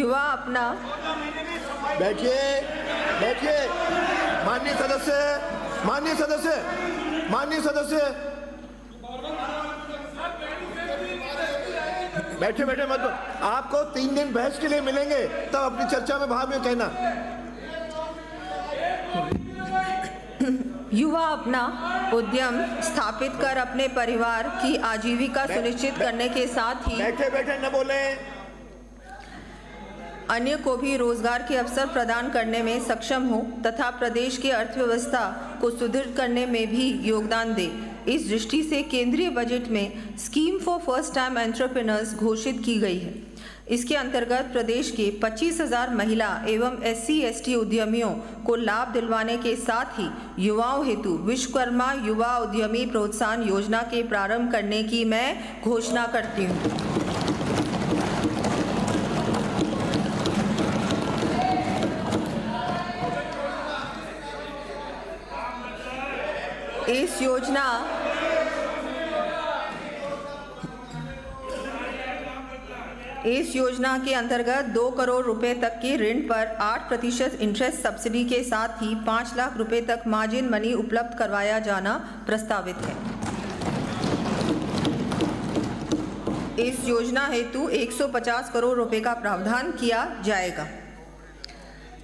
युवा अपना बैठिए बैठिए। माननीय सदस्य माननीय सदस्य माननीय सदस्य बैठे बैठे मत। आपको 3 दिन बहस के लिए मिलेंगे, तब अपनी चर्चा में भाग में कहना। युवा अपना उद्यम स्थापित कर अपने परिवार की आजीविका सुनिश्चित करने के साथ ही बैठे बैठे न बोले। अन्य को भी रोजगार के अवसर प्रदान करने में सक्षम हो तथा प्रदेश की अर्थव्यवस्था को सुदृढ़ करने में भी योगदान दे। इस दृष्टि से केंद्रीय बजट में scheme for first time entrepreneurs घोषित की गई है। इसके अंतर्गत प्रदेश के 25,000 महिला एवं SC/ST उद्यमियों को लाभ दिलवाने के साथ ही युवाओं हेतु विश्वकर्मा युवा उद्यमी प्रोत्साहन योजना के प्रारंभ करने की मैं घोषणा करती हूँ। इस योजना के अंतर्गत 2 करोड़ रुपए तक के ऋण पर 8% इंटरेस्ट सब्सिडी के साथ ही 5 लाख रुपए तक मार्जिन मनी उपलब्ध करवाया जाना प्रस्तावित है। इस योजना हेतु 150 करोड़ रुपए का प्रावधान किया जाएगा।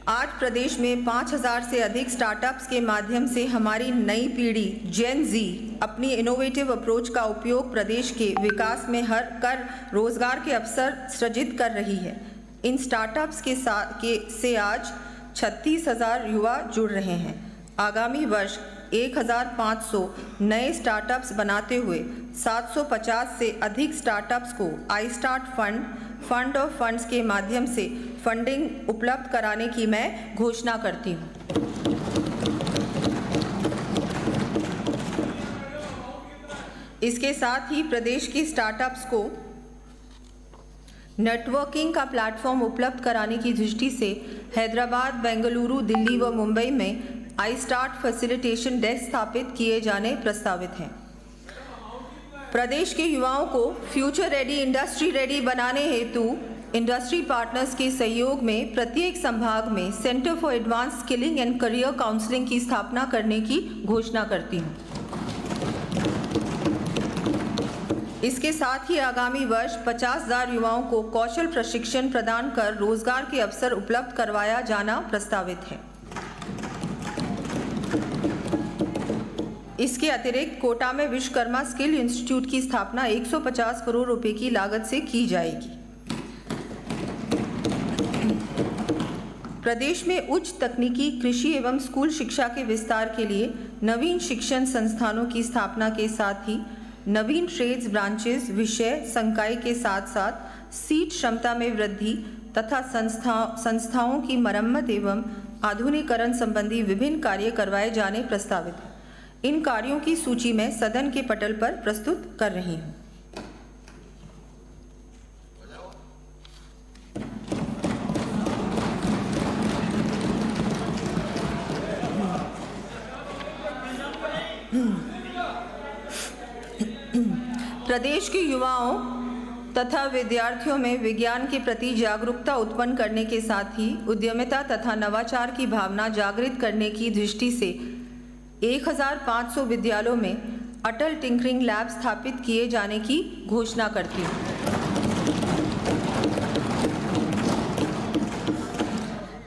आज प्रदेश में 5,000 से अधिक स्टार्टअप्स के माध्यम से हमारी नई पीढ़ी जेन जी अपनी इनोवेटिव अप्रोच का उपयोग प्रदेश के विकास में कर रोजगार के अवसर सृजित कर रही है। इन स्टार्टअप्स से आज 36,000 युवा जुड़ रहे हैं। आगामी वर्ष 1,500 नए स्टार्टअप्स बनाते हुए 750 से अधिक स्टार्टअप्स को I start fund of funds के माध्यम से फंडिंग उपलब्ध कराने की मैं घोषणा करती हूँ। इसके साथ ही प्रदेश की स्टार्टअप्स को नेटवर्किंग का प्लेटफॉर्म उपलब्ध कराने की दृष्टि से हैदराबाद, बेंगलुरु, दिल्ली व मुंबई में आई स्टार्ट फैसिलिटेशन डेस्क स्थापित किए जाने प्रस्तावित हैं। प्रदेश के युवाओं को फ्यूचर रेडी, इंडस्ट्री रेडी बनाने हेतु इंडस्ट्री पार्टनर्स के सहयोग में प्रत्येक संभाग में centre for advance skilling and career counselling की स्थापना करने की घोषणा करती हूँ। इसके साथ ही आगामी वर्ष 50,000 युवाओं को कौशल प्रशिक्षण प्रदान कर रोजगार के अवसर उपलब्ध करवाया जाना प्रस्तावित है। इसके अतिरिक्त कोटा में विश्वकर्मा स्किल इंस्टीट्यूट की स्थापना 150 करोड़ रुपए की लागत से की जाएगी। प्रदेश में उच्च तकनीकी, कृषि एवं स्कूल शिक्षा के विस्तार के लिए नवीन शिक्षण संस्थानों की स्थापना के साथ ही नवीन ट्रेड्स ब्रांचेस, विषय संकाय के साथ साथ सीट क्षमता में वृद्धि तथा संस्थाओं की मरम्मत एवं आधुनिकीकरण संबंधी विभिन्न कार्य करवाए जाने प्रस्तावित हैं। इन कार्यों की सूची मैं सदन के पटल पर प्रस्तुत कर रही हूँ। प्रदेश के युवाओं तथा विद्यार्थियों में विज्ञान के प्रति जागरूकता उत्पन्न करने के साथ ही उद्यमिता तथा नवाचार की भावना जागृत करने की दृष्टि से 1,500 विद्यालयों में अटल टिंकरिंग लैब स्थापित किए जाने की घोषणा करती हूँ।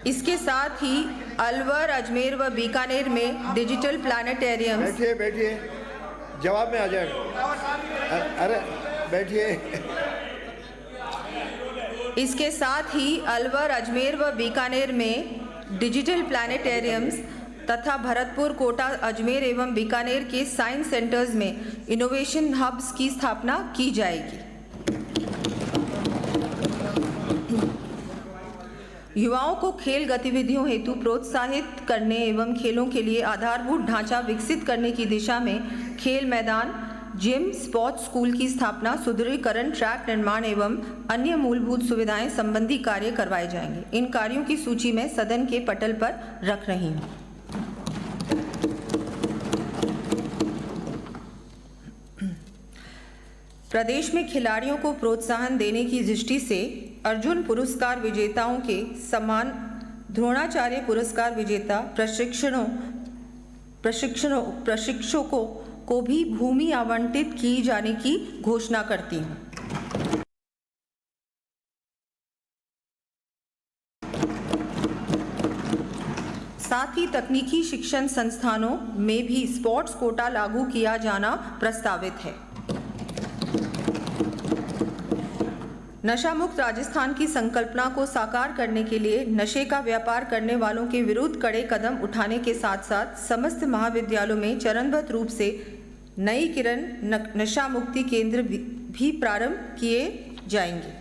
इसके साथ ही अलवर, अजमेर व बीकानेर में डिजिटल प्लानिटेरियम। बैठिए जवाब में आ जाएगा। अरे बैठिए। इसके साथ ही अलवर, अजमेर व बीकानेर में डिजिटल प्लानिटेरियम्स तथा भरतपुर, कोटा, अजमेर एवं बीकानेर के साइंस सेंटर्स में इनोवेशन हब्स की स्थापना की जाएगी। युवाओं को खेल गतिविधियों हेतु प्रोत्साहित करने एवं खेलों के लिए आधारभूत ढांचा विकसित करने की दिशा में खेल मैदान, जिम, स्पोर्ट्स स्कूल की स्थापना, सुदृढ़ीकरण, ट्रैक निर्माण एवं अन्य मूलभूत सुविधाएं संबंधी कार्य करवाए जाएंगे। इन कार्यों की सूची में सदन के पटल पर रख रही हूँ। प्रदेश में खिलाड़ियों को प्रोत्साहन देने की दृष्टि से अर्जुन पुरस्कार विजेताओं के समान द्रोणाचार्य पुरस्कार विजेता प्रशिक्षकों को भी भूमि आवंटित की जाने की घोषणा करती हूँ। साथ ही तकनीकी शिक्षण संस्थानों में भी स्पोर्ट्स कोटा लागू किया जाना प्रस्तावित है। नशा मुक्त राजस्थान की संकल्पना को साकार करने के लिए नशे का व्यापार करने वालों के विरुद्ध कड़े कदम उठाने के साथ साथ समस्त महाविद्यालयों में चरणबद्ध रूप से नई किरण नशा मुक्ति केंद्र भी प्रारंभ किए जाएंगे।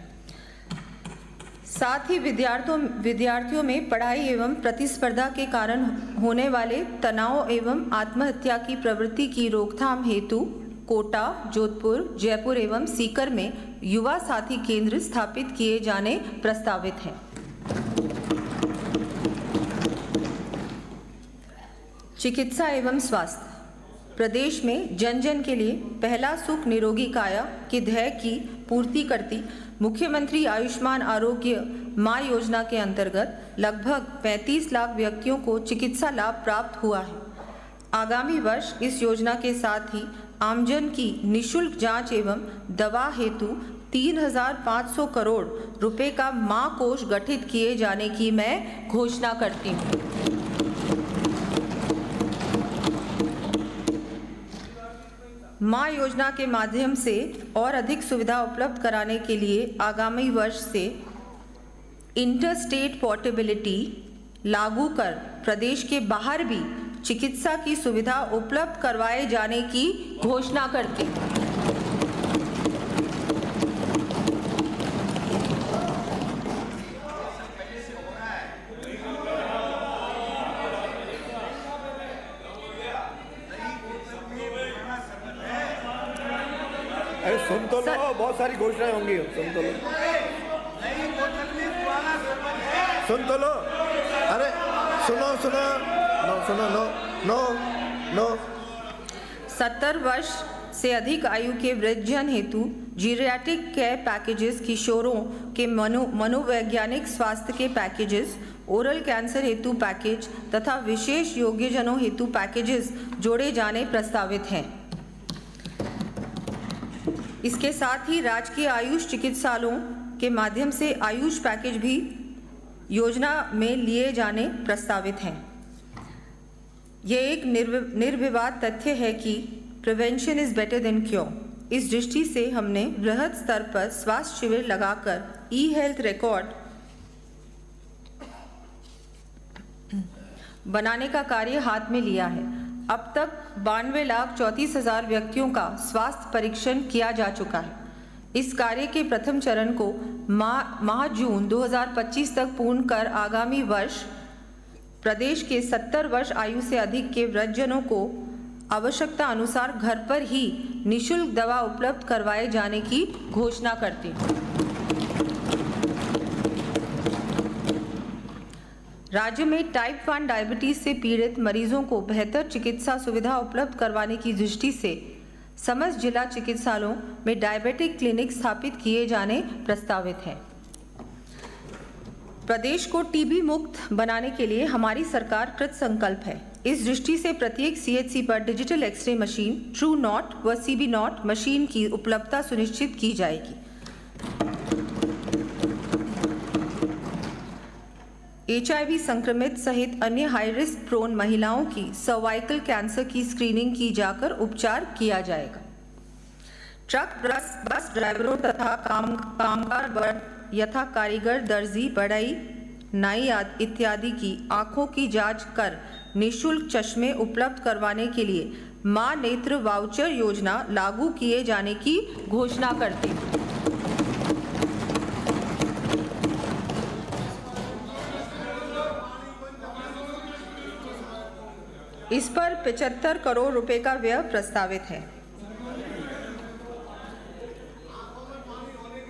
साथ ही विद्यार्थियों में पढ़ाई एवं प्रतिस्पर्धा के कारण होने वाले तनाव एवं आत्महत्या की प्रवृत्ति की रोकथाम हेतु कोटा, जोधपुर, जयपुर एवं सीकर में युवा साथी केंद्र स्थापित किए जाने प्रस्तावित हैं। चिकित्सा एवं स्वास्थ्य प्रदेश में जन जन के लिए पहला सुख निरोगी काया के ध्येय की पूर्ति करती मुख्यमंत्री आयुष्मान आरोग्य माँ योजना के अंतर्गत लगभग 35 लाख व्यक्तियों को चिकित्सा लाभ प्राप्त हुआ है। आगामी वर्ष इस योजना के साथ ही आमजन की निशुल्क जांच एवं दवा हेतु 3,500 करोड़ रुपए का माँ कोष गठित किए जाने की मैं घोषणा करती हूँ। माँ योजना के माध्यम से और अधिक सुविधा उपलब्ध कराने के लिए आगामी वर्ष से इंटरस्टेट पोर्टेबिलिटी लागू कर प्रदेश के बाहर भी चिकित्सा की सुविधा उपलब्ध करवाए जाने की घोषणा करती हूँ। अरे सुन तो लो, बहुत सारी घोषणाएं होंगी, सुन तो लो, सुन तो लो। अरे सुनो सुनो नो सुनो नो नो नो 70 वर्ष से अधिक आयु के वृद्धजन हेतु जीरियाट्रिक केयर पैकेजेस, किशोरों के मनोवैज्ञानिक स्वास्थ्य के पैकेजेस, ओरल कैंसर हेतु पैकेज तथा विशेष योग्यजनों हेतु पैकेजेस जोड़े जाने प्रस्तावित हैं। इसके साथ ही राजकीय आयुष चिकित्सालयों के माध्यम से आयुष पैकेज भी योजना में लिए जाने प्रस्तावित हैं। यह एक निर्विवाद तथ्य है कि prevention is better than cure. इस दृष्टि से हमने बृहद स्तर पर स्वास्थ्य शिविर लगाकर ई हेल्थ रिकॉर्ड बनाने का कार्य हाथ में लिया है। अब तक 92,34,000 व्यक्तियों का स्वास्थ्य परीक्षण किया जा चुका है। इस कार्य के प्रथम चरण को माह जून 2025 तक पूर्ण कर आगामी वर्ष प्रदेश के 70 वर्ष आयु से अधिक के वृद्धजनों को आवश्यकता अनुसार घर पर ही निःशुल्क दवा उपलब्ध करवाए जाने की घोषणा करती हूँ। राज्य में टाइप 1 डायबिटीज से पीड़ित मरीजों को बेहतर चिकित्सा सुविधा उपलब्ध करवाने की दृष्टि से समस्त जिला चिकित्सालयों में डायबिटिक क्लिनिक स्थापित किए जाने प्रस्तावित है। प्रदेश को टीबी मुक्त बनाने के लिए हमारी सरकार कृत संकल्प है। इस दृष्टि से प्रत्येक सीएचसी पर digital x ray machine, TrueNat व सीबी नॉट मशीन की उपलब्धता सुनिश्चित की जाएगी। HIV संक्रमित सहित अन्य हाई रिस्क प्रोन महिलाओं की सर्वाइकल कैंसर की स्क्रीनिंग की जाकर उपचार किया जाएगा। ट्रक बस ड्राइवरों तथा कामगार वर्ग यथा कारीगर, दर्जी, बढ़ई, नाई इत्यादि की आंखों की जांच कर निःशुल्क चश्मे उपलब्ध करवाने के लिए मां नेत्र वाउचर योजना लागू किए जाने की घोषणा करती हूँ। इस पर 75 करोड़ रुपए का व्यय प्रस्तावित है।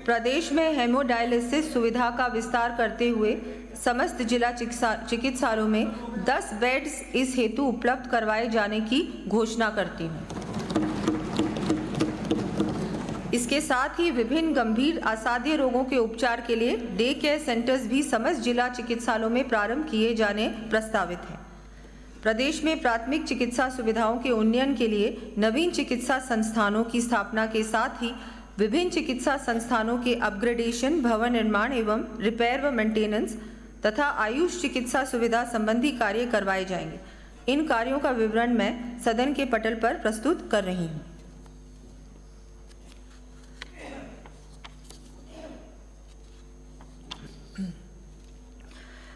प्रदेश में हेमोडायलिसिस सुविधा का विस्तार करते हुए समस्त जिला चिकित्सालयों में 10 बेड्स इस हेतु उपलब्ध करवाए जाने की घोषणा करती हूँ। इसके साथ ही विभिन्न गंभीर असाध्य रोगों के उपचार के लिए डे केयर सेंटर्स भी समस्त जिला चिकित्सालयों में प्रारंभ किए जाने प्रस्तावित हैं। प्रदेश में प्राथमिक चिकित्सा सुविधाओं के उन्नयन के लिए नवीन चिकित्सा संस्थानों की स्थापना के साथ ही विभिन्न चिकित्सा संस्थानों के अपग्रेडेशन, भवन निर्माण एवं रिपेयर व मेंटेनेंस तथा आयुष चिकित्सा सुविधा संबंधी कार्य करवाए जाएंगे। इन कार्यों का विवरण मैं सदन के पटल पर प्रस्तुत कर रही हूँ।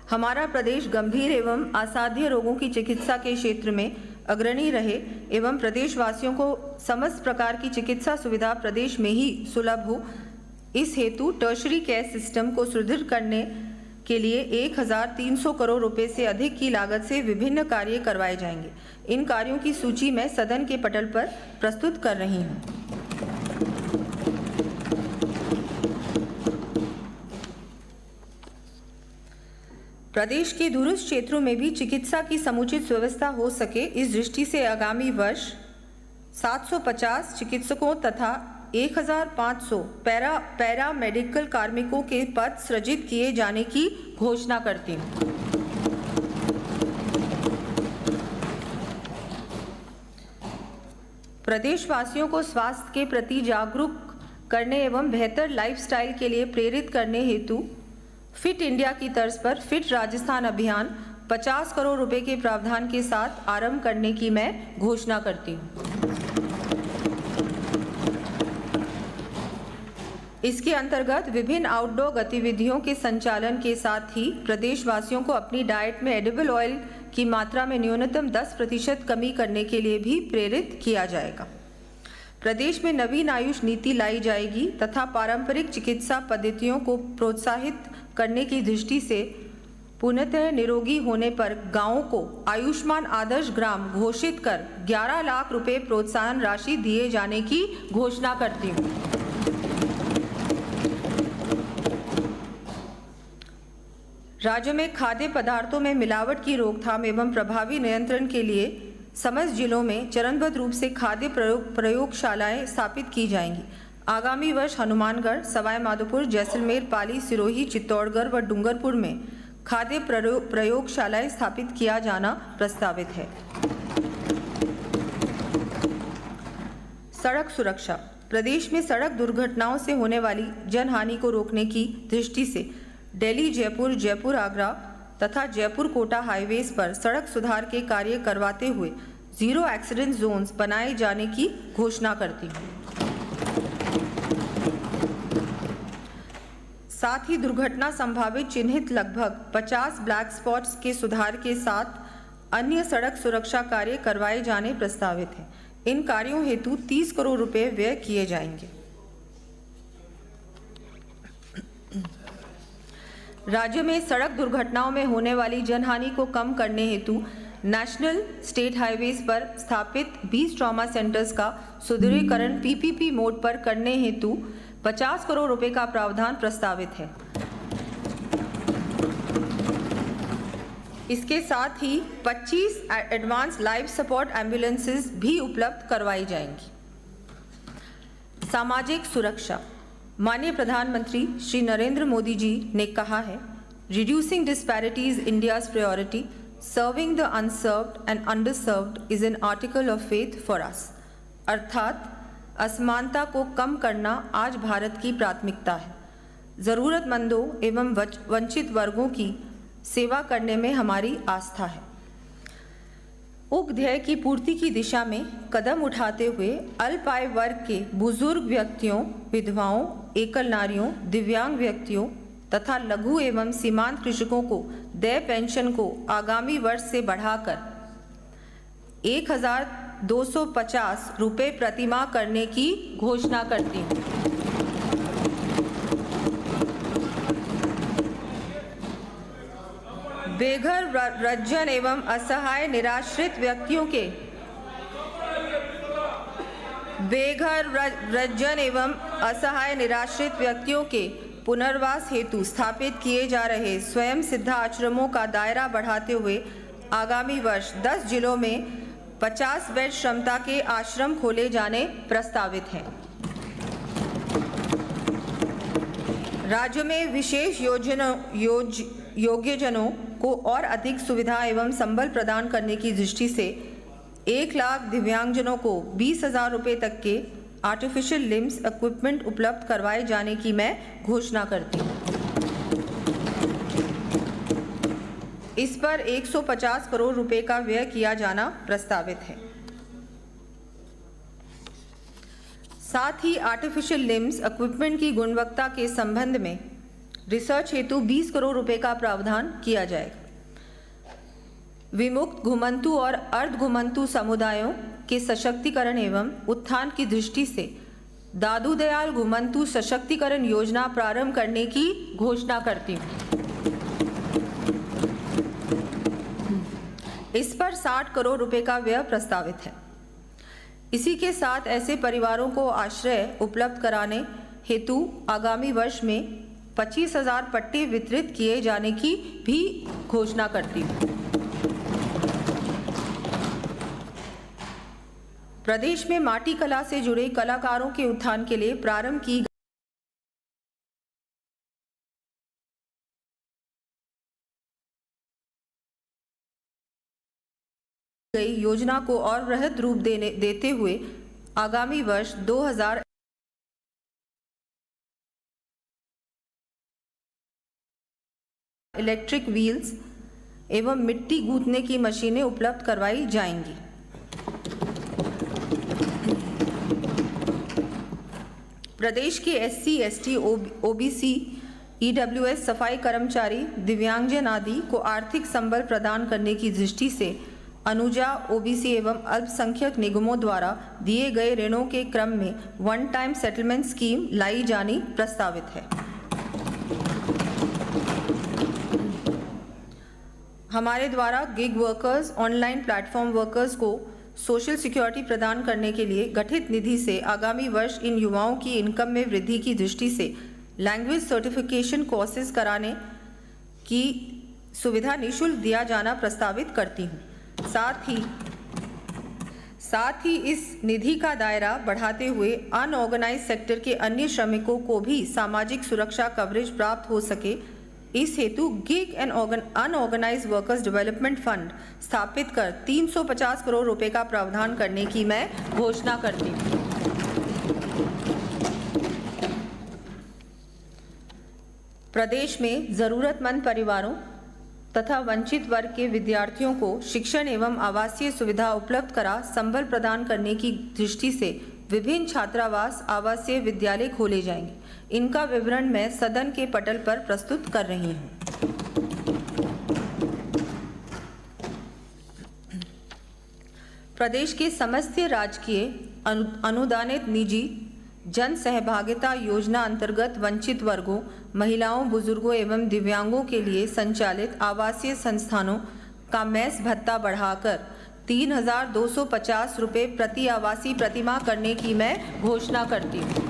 हमारा प्रदेश गंभीर एवं असाध्य रोगों की चिकित्सा के क्षेत्र में अग्रणी रहे एवं प्रदेशवासियों को समस्त प्रकार की चिकित्सा सुविधा प्रदेश में ही सुलभ हो, इस हेतु टर्शरी केयर सिस्टम को सुदृढ़ करने के लिए 1300 करोड़ रुपए से अधिक की लागत से विभिन्न कार्य करवाए जाएंगे। इन कार्यों की सूची मैं सदन के पटल पर प्रस्तुत कर रही हूँ। प्रदेश के दूरस्थ क्षेत्रों में भी चिकित्सा की समुचित व्यवस्था हो सके, इस दृष्टि से आगामी वर्ष 750 चिकित्सकों तथा 1500 पैरा मेडिकल कार्मिकों के पद सृजित किए जाने की घोषणा करती हूँ। प्रदेशवासियों को स्वास्थ्य के प्रति जागरूक करने एवं बेहतर लाइफस्टाइल के लिए प्रेरित करने हेतु फिट इंडिया की तर्ज पर फिट राजस्थान अभियान 50 करोड़ रुपए के प्रावधान के साथ आरंभ करने की मैं घोषणा करती हूँ। इसके अंतर्गत विभिन्न आउटडोर गतिविधियों के संचालन के साथ ही प्रदेशवासियों को अपनी डाइट में एडिबल ऑयल की मात्रा में न्यूनतम 10% कमी करने के लिए भी प्रेरित किया जाएगा। प्रदेश में नवीन आयुष नीति लाई जाएगी तथा पारंपरिक चिकित्सा पद्धतियों को प्रोत्साहित करने की दृष्टि से पूर्णतः निरोगी होने पर गांवों को आयुष्मान आदर्श ग्राम घोषित कर 11 लाख रुपए प्रोत्साहन राशि दिए जाने की घोषणा करती हूँ। राज्य में खाद्य पदार्थों में मिलावट की रोकथाम एवं प्रभावी नियंत्रण के लिए समस्त जिलों में चरणबद्ध रूप से खाद्य प्रयोगशालाएं स्थापित की जाएंगी। आगामी वर्ष हनुमानगढ़, सवाई माधोपुर, जैसलमेर, पाली, सिरोही, चित्तौड़गढ़ व डूंगरपुर में खाद्य प्रयोगशालाएं स्थापित किया जाना प्रस्तावित है। सड़क सुरक्षा। प्रदेश में सड़क दुर्घटनाओं से होने वाली जनहानि को रोकने की दृष्टि से दिल्ली, जयपुर, जयपुर, आगरा तथा जयपुर कोटा हाईवेज पर सड़क सुधार के कार्य करवाते हुए 0 एक्सीडेंट जोन्स बनाए जाने की घोषणा करती हूँ। साथ ही दुर्घटना संभावित चिन्हित लगभग 50 ब्लैक स्पॉट्स के सुधार के साथ अन्य सड़क सुरक्षा कार्य करवाए जाने प्रस्तावित हैं। इन कार्यों हेतु 30 करोड़ रुपए व्यय किए जाएंगे। राज्य में सड़क दुर्घटनाओं में होने वाली जनहानि को कम करने हेतु नेशनल स्टेट हाईवेज पर स्थापित 20 ट्रॉमा सेंटर्स का सुदृढ़ीकरण पीपीपी मोड पर करने हेतु 50 करोड़ रुपए का प्रावधान प्रस्तावित है। इसके साथ ही 25 एडवांस लाइफ सपोर्ट एम्बुलेंसेस भी उपलब्ध करवाई जाएंगी। सामाजिक सुरक्षा। माननीय प्रधानमंत्री श्री नरेंद्र मोदी जी ने कहा है, reducing disparities India's priority, serving the unserved and underserved is an article of faith for us. अर्थात असमानता को कम करना आज भारत की प्राथमिकता है। ज़रूरतमंदों एवं वंचित वर्गों की सेवा करने में हमारी आस्था है। उक्त ध्येय की पूर्ति की दिशा में कदम उठाते हुए अल्प आय वर्ग के बुजुर्ग व्यक्तियों, विधवाओं, एकल नारियों, दिव्यांग व्यक्तियों तथा लघु एवं सीमांत कृषकों को देय पेंशन को आगामी वर्ष से बढ़ाकर 1250 रुपये प्रतिमाह करने की घोषणा करती हूँ। बेघर, वृद्धजन एवं असहाय निराश्रित व्यक्तियों के पुनर्वास हेतु स्थापित किए जा रहे स्वयं सिद्धा आश्रमों का दायरा बढ़ाते हुए आगामी वर्ष 10 जिलों में 50 बेड क्षमता के आश्रम खोले जाने प्रस्तावित हैं। राज्य में विशेष योग्यजनों को और अधिक सुविधा एवं संबल प्रदान करने की दृष्टि से 1 लाख दिव्यांगजनों को 20,000 रुपये तक के आर्टिफिशियल लिम्स इक्विपमेंट उपलब्ध करवाए जाने की मैं घोषणा करती हूँ। इस पर 150 करोड़ रुपए का व्यय किया जाना प्रस्तावित है। साथ ही आर्टिफिशियल लिम्स इक्विपमेंट की गुणवत्ता के संबंध में रिसर्च हेतु 20 करोड़ रुपए का प्रावधान किया जाएगा। विमुक्त घुमंतु और अर्ध घुमंतु समुदायों के सशक्तिकरण एवं उत्थान की दृष्टि से दादू दयाल घुमंतु सशक्तिकरण योजना प्रारंभ करने की घोषणा करती हूँ। इस पर 60 करोड़ रुपए का व्यय प्रस्तावित है। इसी के साथ ऐसे परिवारों को आश्रय उपलब्ध कराने हेतु आगामी वर्ष में 25,000 पट्टे वितरित किए जाने की भी घोषणा करती हूँ। प्रदेश में माटी कला से जुड़े कलाकारों के उत्थान के लिए प्रारंभ की गई योजना को और वृहद रूप देते हुए आगामी वर्ष 2000 इलेक्ट्रिक व्हील्स एवं मिट्टी गूंथने की मशीनें उपलब्ध करवाई जाएंगी। प्रदेश के एससी, एसटी, ओबीसी, ईडब्ल्यूएस, सफाई कर्मचारी, दिव्यांगजन आदि को आर्थिक संबल प्रदान करने की दृष्टि से अनुजा, ओबीसी एवं अल्पसंख्यक निगमों द्वारा दिए गए ऋणों के क्रम में वन टाइम सेटलमेंट स्कीम लाई जानी प्रस्तावित है। हमारे द्वारा gig workers, online platform workers को सोशल सिक्योरिटी प्रदान करने के लिए गठित निधि से आगामी वर्ष इन युवाओं की इनकम में वृद्धि की दृष्टि से लैंग्वेज सर्टिफिकेशन कोर्सेज कराने की सुविधा निःशुल्क दिया जाना प्रस्तावित करती हूँ। साथ ही इस निधि का दायरा बढ़ाते हुए अनऑर्गेनाइज सेक्टर के अन्य श्रमिकों को भी सामाजिक सुरक्षा कवरेज प्राप्त हो सके, इस हेतु gig and unorganise workers development fund स्थापित कर 350 करोड़ रुपए का प्रावधान करने की मैं घोषणा करती हूँ। प्रदेश में जरूरतमंद परिवारों तथा वंचित वर्ग के विद्यार्थियों को शिक्षण एवं आवासीय सुविधा उपलब्ध करा संबल प्रदान करने की दृष्टि से विभिन्न छात्रावास आवासीय विद्यालय खोले जाएंगे। इनका विवरण मैं सदन के पटल पर प्रस्तुत कर रही हूँ। प्रदेश के समस्त राजकीय अनुदानित निजी जन सहभागिता योजना अंतर्गत वंचित वर्गों, महिलाओं, बुजुर्गों एवं दिव्यांगों के लिए संचालित आवासीय संस्थानों का मेस भत्ता बढ़ाकर 3,250 रुपये प्रति आवासीय प्रतिमाह करने की मैं घोषणा करती हूँ।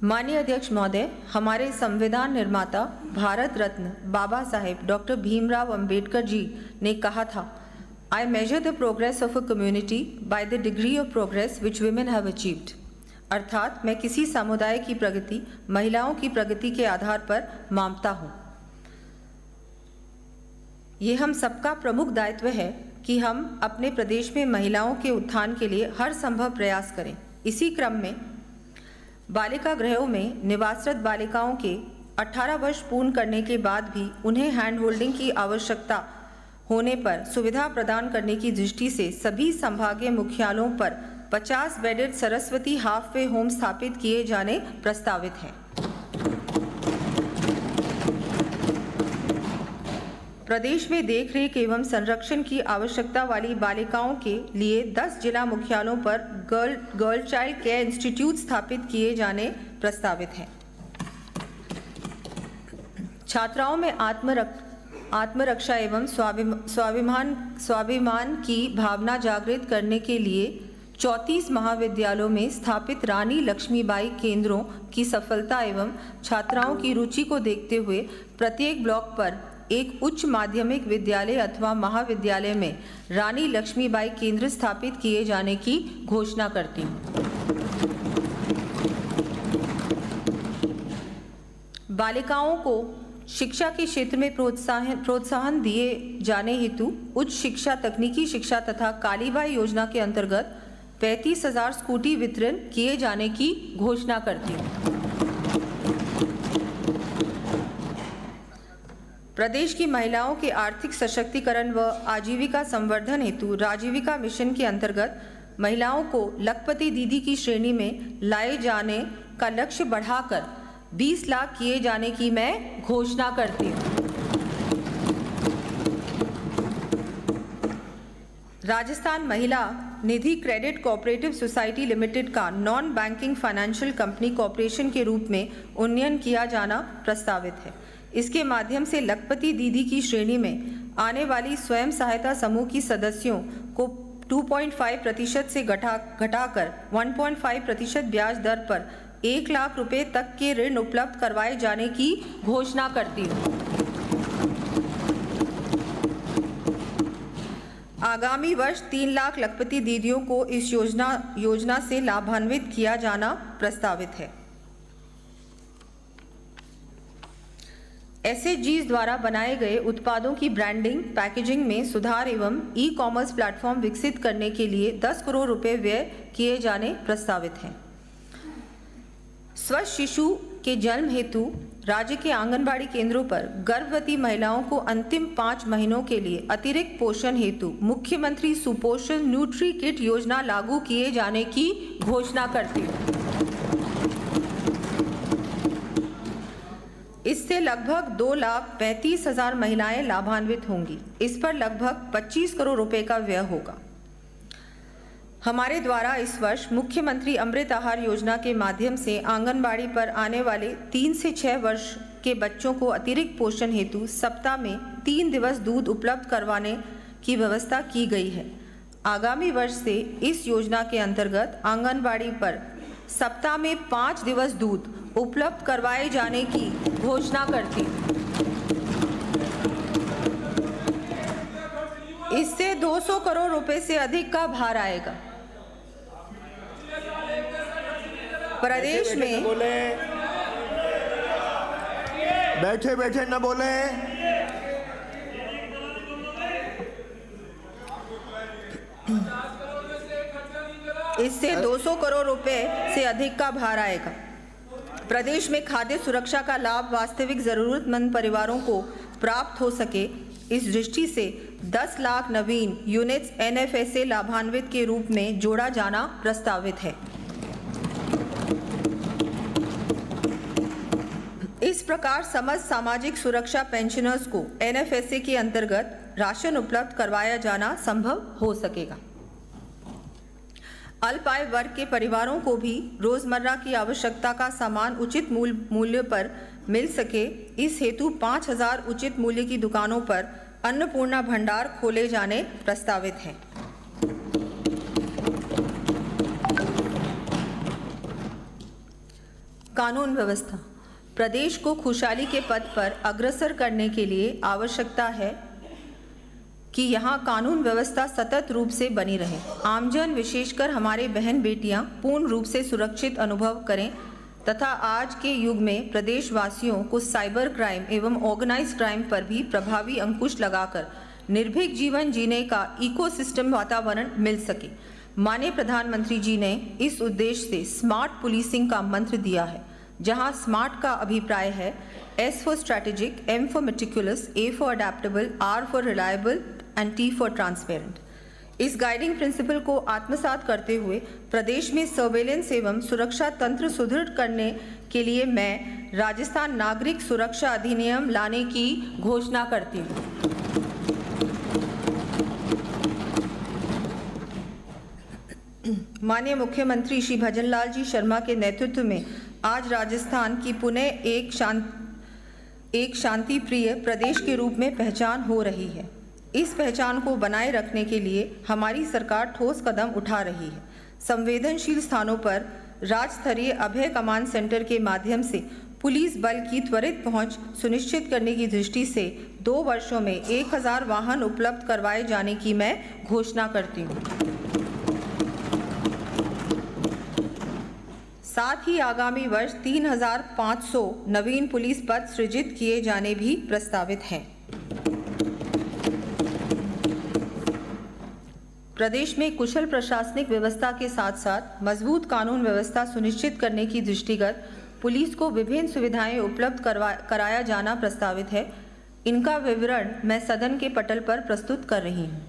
माननीय अध्यक्ष महोदय, हमारे संविधान निर्माता भारत रत्न बाबा साहेब डॉक्टर भीमराव अंबेडकर जी ने कहा था, I measure the progress of a community by the degree of progress which women have achieved। अर्थात मैं किसी समुदाय की प्रगति महिलाओं की प्रगति के आधार पर मापता हूँ। ये हम सबका प्रमुख दायित्व है कि हम अपने प्रदेश में महिलाओं के उत्थान के लिए हर संभव प्रयास करें। इसी क्रम में बालिका गृहों में निवासरत बालिकाओं के 18 वर्ष पूर्ण करने के बाद भी उन्हें हैंड होल्डिंग की आवश्यकता होने पर सुविधा प्रदान करने की दृष्टि से सभी संभागीय मुख्यालयों पर 50 bedded Saraswati half way home स्थापित किए जाने प्रस्तावित हैं। प्रदेश में देखरेख एवं संरक्षण की आवश्यकता वाली बालिकाओं के लिए 10 जिला मुख्यालयों पर गर्ल चाइल्ड केयर इंस्टीट्यूट स्थापित किए जाने प्रस्तावित हैं। छात्राओं में आत्मरक्षा एवं स्वाभिमान की भावना जागृत करने के लिए 34 महाविद्यालयों में स्थापित रानी लक्ष्मीबाई केंद्रों की सफलता एवं छात्राओं की रुचि को देखते हुए प्रत्येक ब्लॉक पर एक उच्च माध्यमिक विद्यालय अथवा महाविद्यालय में रानी लक्ष्मीबाई केंद्र स्थापित किए जाने की घोषणा करती हूँ। बालिकाओं को शिक्षा के क्षेत्र में प्रोत्साहन दिए जाने हेतु उच्च शिक्षा, तकनीकी शिक्षा तथा कालीबाई योजना के अंतर्गत 35,000 स्कूटी वितरण किए जाने की घोषणा करती हूँ। प्रदेश की महिलाओं के आर्थिक सशक्तिकरण व आजीविका संवर्धन हेतु राजीविका मिशन के अंतर्गत महिलाओं को लखपति दीदी की श्रेणी में लाए जाने का लक्ष्य बढ़ाकर 20 लाख किए जाने की मैं घोषणा करती हूँ। राजस्थान महिला निधि क्रेडिट कोऑपरेटिव सोसाइटी लिमिटेड का non banking financial company corporation के रूप में उन्नयन किया जाना प्रस्तावित है। इसके माध्यम से लखपति दीदी की श्रेणी में आने वाली स्वयं सहायता समूह की सदस्यों को 2.5% से घटाकर 1.5% ब्याज दर पर 1 लाख रुपए तक के ऋण उपलब्ध करवाए जाने की घोषणा करती हूँ। आगामी वर्ष 3 लाख लखपति दीदियों को इस योजना से लाभान्वित किया जाना प्रस्तावित है। SHGs द्वारा बनाए गए उत्पादों की ब्रांडिंग, पैकेजिंग में सुधार एवं ई-कॉमर्स प्लेटफॉर्म विकसित करने के लिए 10 करोड़ रुपए व्यय किए जाने प्रस्तावित हैं। स्वस्थ शिशु के जन्म हेतु राज्य के आंगनबाड़ी केंद्रों पर गर्भवती महिलाओं को अंतिम 5 महीनों के लिए अतिरिक्त पोषण हेतु मुख्यमंत्री सुपोषण न्यूट्री किट योजना लागू किए जाने की घोषणा करती हूँ। इससे लगभग 2,35,000 महिलाएं लाभान्वित होंगी। इस पर लगभग 25 करोड़ रुपए का व्यय होगा। हमारे द्वारा इस वर्ष मुख्यमंत्री अमृत आहार योजना के माध्यम से आंगनबाड़ी पर आने वाले 3 से 6 वर्ष के बच्चों को अतिरिक्त पोषण हेतु सप्ताह में 3 दिवस दूध उपलब्ध करवाने की व्यवस्था की गई है। आगामी वर्ष से इस योजना के अंतर्गत आंगनबाड़ी पर सप्ताह में 5 दिवस दूध उपलब्ध करवाए जाने की घोषणा करती हूँ। इससे 200 करोड़ रुपए से अधिक का भार आएगा। प्रदेश में बैठे बैठे न बोले। इससे 200 करोड़ रुपए से अधिक का भार आएगा। प्रदेश में खाद्य सुरक्षा का लाभ वास्तविक जरूरतमंद परिवारों को प्राप्त हो सके, इस दृष्टि से 10 लाख नवीन यूनिट्स NFSA लाभान्वित के रूप में जोड़ा जाना प्रस्तावित है। इस प्रकार समस्त सामाजिक सुरक्षा पेंशनर्स को NFSA के अंतर्गत राशन उपलब्ध करवाया जाना संभव हो सकेगा। अल्प आय वर्ग के परिवारों को भी रोजमर्रा की आवश्यकता का सामान उचित मूल्य पर मिल सके, इस हेतु 5,000 उचित मूल्य की दुकानों पर अन्नपूर्णा भंडार खोले जाने प्रस्तावित हैं। कानून व्यवस्था। प्रदेश को खुशहाली के पथ पर अग्रसर करने के लिए आवश्यकता है कि यहाँ कानून व्यवस्था सतत रूप से बनी रहे। आमजन विशेषकर हमारे बहन बेटियाँ पूर्ण रूप से सुरक्षित अनुभव करें तथा आज के युग में प्रदेशवासियों को साइबर क्राइम एवं ऑर्गेनाइज्ड क्राइम पर भी प्रभावी अंकुश लगाकर निर्भीक जीवन जीने का इकोसिस्टम वातावरण मिल सके। माननीय प्रधानमंत्री जी ने इस उद्देश्य से स्मार्ट पुलिसिंग का मंत्र दिया है, जहां स्मार्ट का अभिप्राय है S for strategic, M for meticulous, A for adaptable, R for reliable and T for transparent. इस गाइडिंग प्रिंसिपल को आत्मसात करते हुए प्रदेश में सर्वेलेंस एवं सुरक्षा तंत्र सुदृढ़ करने के लिए मैं राजस्थान नागरिक सुरक्षा अधिनियम लाने की घोषणा करती हूँ। माननीय मुख्यमंत्री श्री भजनलाल जी शर्मा के नेतृत्व में आज राजस्थान की पुनः एक शांति प्रिय प्रदेश के रूप में पहचान हो रही है। इस पहचान को बनाए रखने के लिए हमारी सरकार ठोस कदम उठा रही है। संवेदनशील स्थानों पर राज्य स्तरीय अभय कमांड सेंटर के माध्यम से पुलिस बल की त्वरित पहुंच सुनिश्चित करने की दृष्टि से 2 वर्षों में 1000 वाहन उपलब्ध करवाए जाने की मैं घोषणा करती हूँ। साथ ही आगामी वर्ष 3,500 नवीन पुलिस पद सृजित किए जाने भी प्रस्तावित हैं। प्रदेश में कुशल प्रशासनिक व्यवस्था के साथ साथ मजबूत कानून व्यवस्था सुनिश्चित करने की दृष्टिगत पुलिस को विभिन्न सुविधाएं उपलब्ध कराया जाना प्रस्तावित है। इनका विवरण मैं सदन के पटल पर प्रस्तुत कर रही हूँ।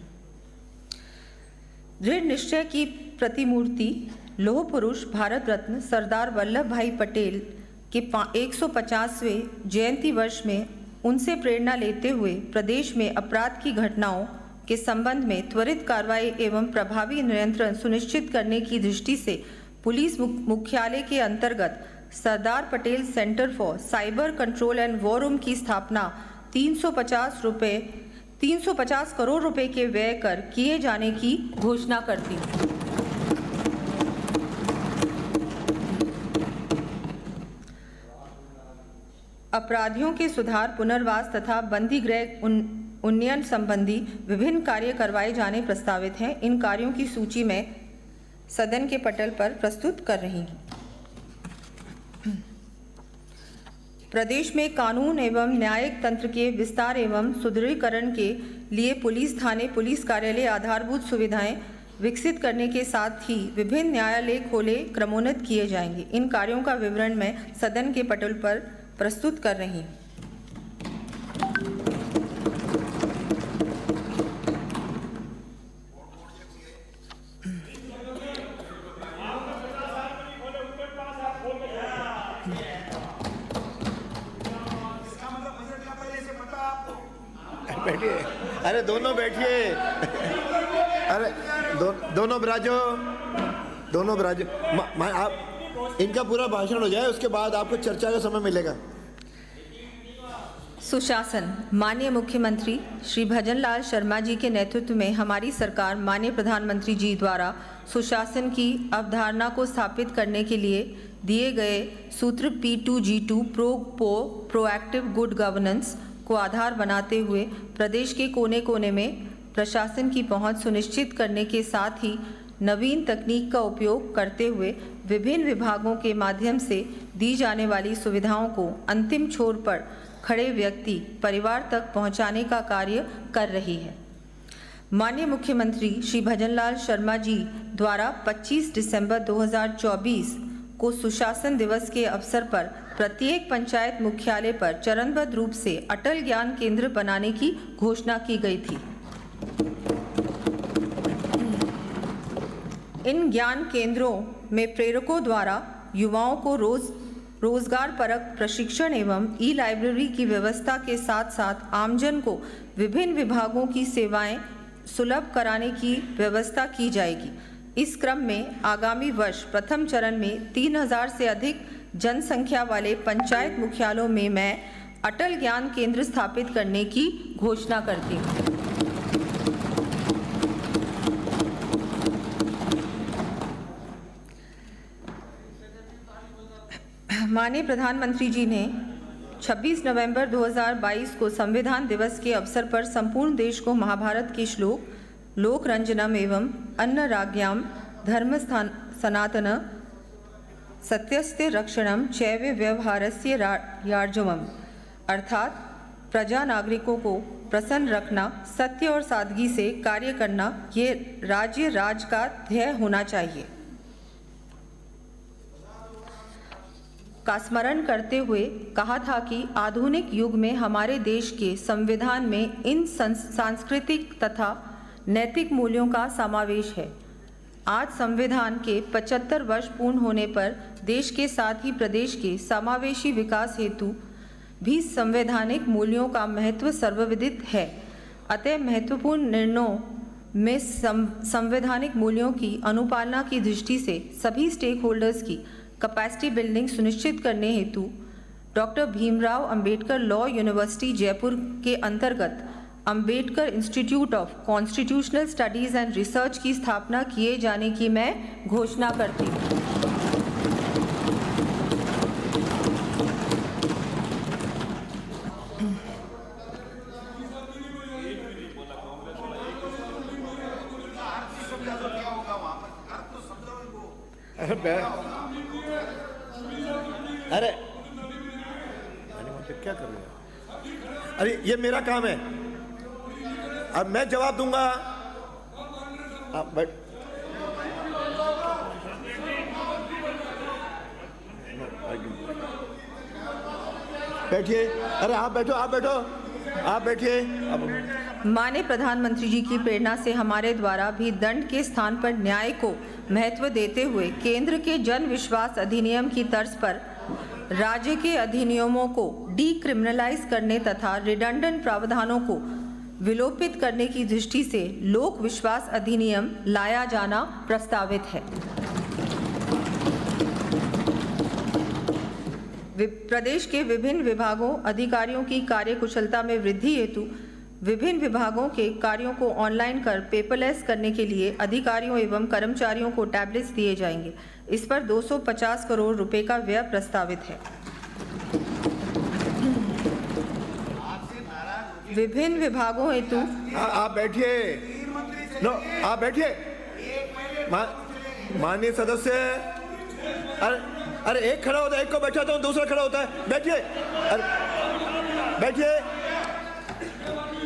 दृढ़ निश्चय की प्रतिमूर्ति लौह पुरुष भारत रत्न सरदार वल्लभ भाई पटेल के 150वें जयंती वर्ष में उनसे प्रेरणा लेते हुए प्रदेश में अपराध की घटनाओं के संबंध में त्वरित कार्रवाई एवं प्रभावी नियंत्रण सुनिश्चित करने की दृष्टि से पुलिस मुख्यालय के अंतर्गत Sardar Patel centre for cyber control and war room की स्थापना 350 करोड़ रुपए के व्यय कर किए जाने की घोषणा करती हूँ। अपराधियों के सुधार, पुनर्वास तथा बंदी गृह उन्नयन संबंधी विभिन्न कार्य करवाए जाने प्रस्तावित हैं। इन कार्यों की सूची में सदन के पटल पर प्रस्तुत कर रही हूँ। प्रदेश में कानून एवं न्यायिक तंत्र के विस्तार एवं सुदृढ़ीकरण के लिए पुलिस थाने, पुलिस कार्यालय आधारभूत सुविधाएं विकसित करने के साथ ही विभिन्न न्यायालय खोले क्रमोन्नत किए जाएंगे। इन कार्यों का विवरण मैं सदन के पटल पर प्रस्तुत कर रही हूँ। बैठिए, अरे दोनों बैठिए, अरे दोनों बिराजो, दोनों बिराजो। आप इनका पूरा भाषण हो जाए, उसके बाद आपको चर्चा का समय मिलेगा। सुशासन। माननीय मुख्यमंत्री श्री भजनलाल शर्मा जी के नेतृत्व में हमारी सरकार माननीय प्रधानमंत्री जी द्वारा सुशासन की अवधारणा को स्थापित करने के लिए दिए गए सूत्र P2G2 प्रोएक्टिव गुड गवर्नेंस को आधार बनाते हुए प्रदेश के कोने कोने में प्रशासन की पहुंच सुनिश्चित करने के साथ ही नवीन तकनीक का उपयोग करते हुए विभिन्न विभागों के माध्यम से दी जाने वाली सुविधाओं को अंतिम छोर पर खड़े व्यक्ति परिवार तक पहुंचाने का कार्य कर रही है। माननीय मुख्यमंत्री श्री भजनलाल शर्मा जी द्वारा 25 दिसंबर 2024 को सुशासन दिवस के अवसर पर प्रत्येक पंचायत मुख्यालय पर चरणबद्ध रूप से अटल ज्ञान केंद्र बनाने की घोषणा की गई थी। इन ज्ञान केंद्रों में प्रेरकों द्वारा युवाओं को रोजगार परक प्रशिक्षण एवं ई-लाइब्रेरी की व्यवस्था के साथ साथ आमजन को विभिन्न विभागों की सेवाएं सुलभ कराने की व्यवस्था की जाएगी। इस क्रम में आगामी वर्ष प्रथम चरण में 3000 से अधिक जनसंख्या वाले पंचायत मुख्यालयों में मैं अटल ज्ञान केंद्र स्थापित करने की घोषणा करती हूँ। माननीय प्रधानमंत्री जी ने 26 नवंबर 2022 को संविधान दिवस के अवसर पर संपूर्ण देश को महाभारत के श्लोक लोक रंजनम एवं अन्न राज्ञाम धर्म सनातन सत्यस्ते रक्षणम चैव व्यवहारस्य यार्जवम अर्थात प्रजा नागरिकों को प्रसन्न रखना, सत्य और सादगी से कार्य करना, ये राज्य राज का ध्येय होना चाहिए का स्मरण करते हुए कहा था कि आधुनिक युग में हमारे देश के संविधान में इन सांस्कृतिक तथा नैतिक मूल्यों का समावेश है। आज संविधान के 75 वर्ष पूर्ण होने पर देश के साथ ही प्रदेश के समावेशी विकास हेतु भी संवैधानिक मूल्यों का महत्व सर्वविदित है। अतः महत्वपूर्ण निर्णयों में संवैधानिक मूल्यों की अनुपालना की दृष्टि से सभी स्टेक होल्डर्स की कैपेसिटी बिल्डिंग सुनिश्चित करने हेतु doctor Bhimrao Ambedkar law university Jaipur के अंतर्गत Ambedkar institute of constitutional studies and research की स्थापना किए जाने की मैं घोषणा करती हूँ। अरे क्या कर रहे हो? अरे ये मेरा काम है, अब मैं जवाब दूंगा। आप बैठिए। अरे आप बैठो, आप बैठो, आप बैठिए। माननीय प्रधानमंत्री जी की प्रेरणा से हमारे द्वारा भी दंड के स्थान पर न्याय को महत्व देते हुए केंद्र के जन विश्वास अधिनियम की तर्ज पर राज्य के अधिनियमों को डीक्रिमिनलाइज करने तथा रिडंडेंट प्रावधानों को विलोपित करने की दृष्टि से लोक विश्वास अधिनियम लाया जाना प्रस्तावित है। प्रदेश के विभिन्न विभागों अधिकारियों की कार्यकुशलता में वृद्धि हेतु विभिन्न विभागों के कार्यों को ऑनलाइन कर पेपरलेस करने के लिए अधिकारियों एवं कर्मचारियों को टैबलेट्स दिए जाएंगे। इस पर 250 करोड़ रुपए का व्यय प्रस्तावित है। विभिन्न विभागों हेतु आप बैठिए। नो, आप बैठिए। माननीय सदस्य, अरे एक खड़ा होता है, एक को बैठाता हूँ, दूसरा खड़ा होता है। बैठिए, बैठिए।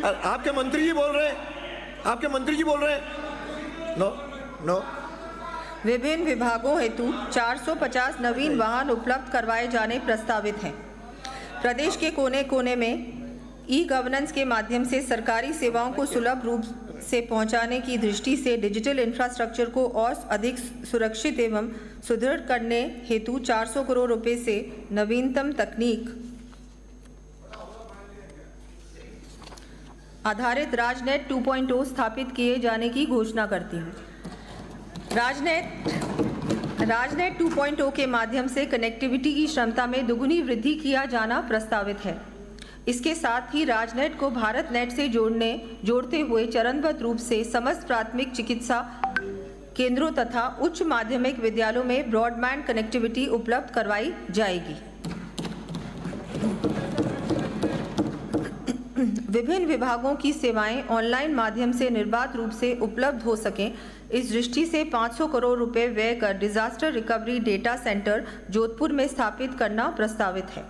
आपके मंत्री जी बोल रहे हैं, आपके मंत्री जी बोल रहे हैं। No no. विभिन्न विभागों हेतु 450 नवीन वाहन उपलब्ध करवाए जाने प्रस्तावित हैं। प्रदेश के कोने कोने में ई गवर्नेंस के माध्यम से सरकारी सेवाओं को सुलभ रूप से पहुंचाने की दृष्टि से डिजिटल इंफ्रास्ट्रक्चर को और अधिक सुरक्षित एवं सुदृढ़ करने हेतु 400 करोड़ रुपए से नवीनतम तकनीक आधारित राजनेट 2.0 स्थापित किए जाने की घोषणा करती हूँ। राजनेट 2.0 के माध्यम से कनेक्टिविटी की क्षमता में दुगुनी वृद्धि किया जाना प्रस्तावित है। इसके साथ ही राजनेट को भारत नेट से जोड़ते हुए चरणबद्ध रूप से समस्त प्राथमिक चिकित्सा केंद्रों तथा उच्च माध्यमिक विद्यालयों में ब्रॉडबैंड कनेक्टिविटी उपलब्ध करवाई जाएगी। विभिन्न विभागों की सेवाएं ऑनलाइन माध्यम से निर्बाध रूप से उपलब्ध हो सकें, इस दृष्टि से 500 करोड़ रुपए व्यय कर disaster recovery data centre Jodhpur में स्थापित करना प्रस्तावित है।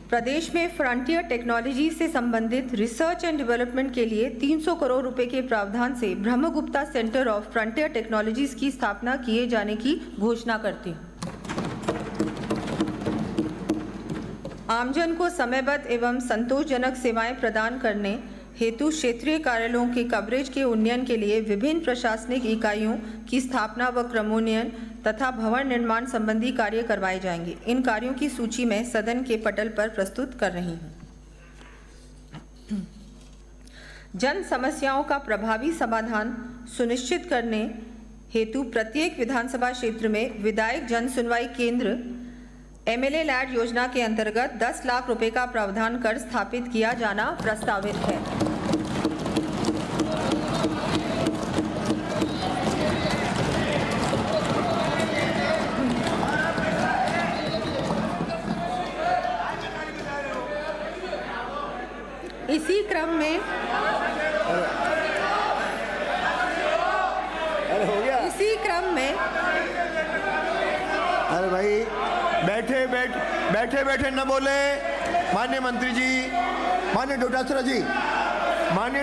प्रदेश में फ्रंटियर टेक्नोलॉजी से संबंधित रिसर्च एंड डेवलपमेंट के लिए 300 करोड़ रुपए के प्रावधान से Brahmagupta centre of frontier technologies की स्थापना किए जाने की घोषणा करती हूँ। आमजन को समयबद्ध एवं संतोषजनक सेवाएं प्रदान करने हेतु क्षेत्रीय कार्यालयों के कवरेज के उन्नयन के लिए विभिन्न प्रशासनिक इकाइयों की स्थापना व क्रमोन्नयन तथा भवन निर्माण संबंधी कार्य करवाए जाएंगे। इन कार्यों की सूची मैं सदन के पटल पर प्रस्तुत कर रही हूँ। जन समस्याओं का प्रभावी समाधान सुनिश्चित करने हेतु प्रत्येक विधानसभा क्षेत्र में विधायक जन सुनवाई केंद्र MLA लैड योजना के अंतर्गत 10 लाख रुपए का प्रावधान कर स्थापित किया जाना प्रस्तावित है। इसी क्रम में अरे भाई बैठे न बोले। माननीय मंत्री जी, माननीय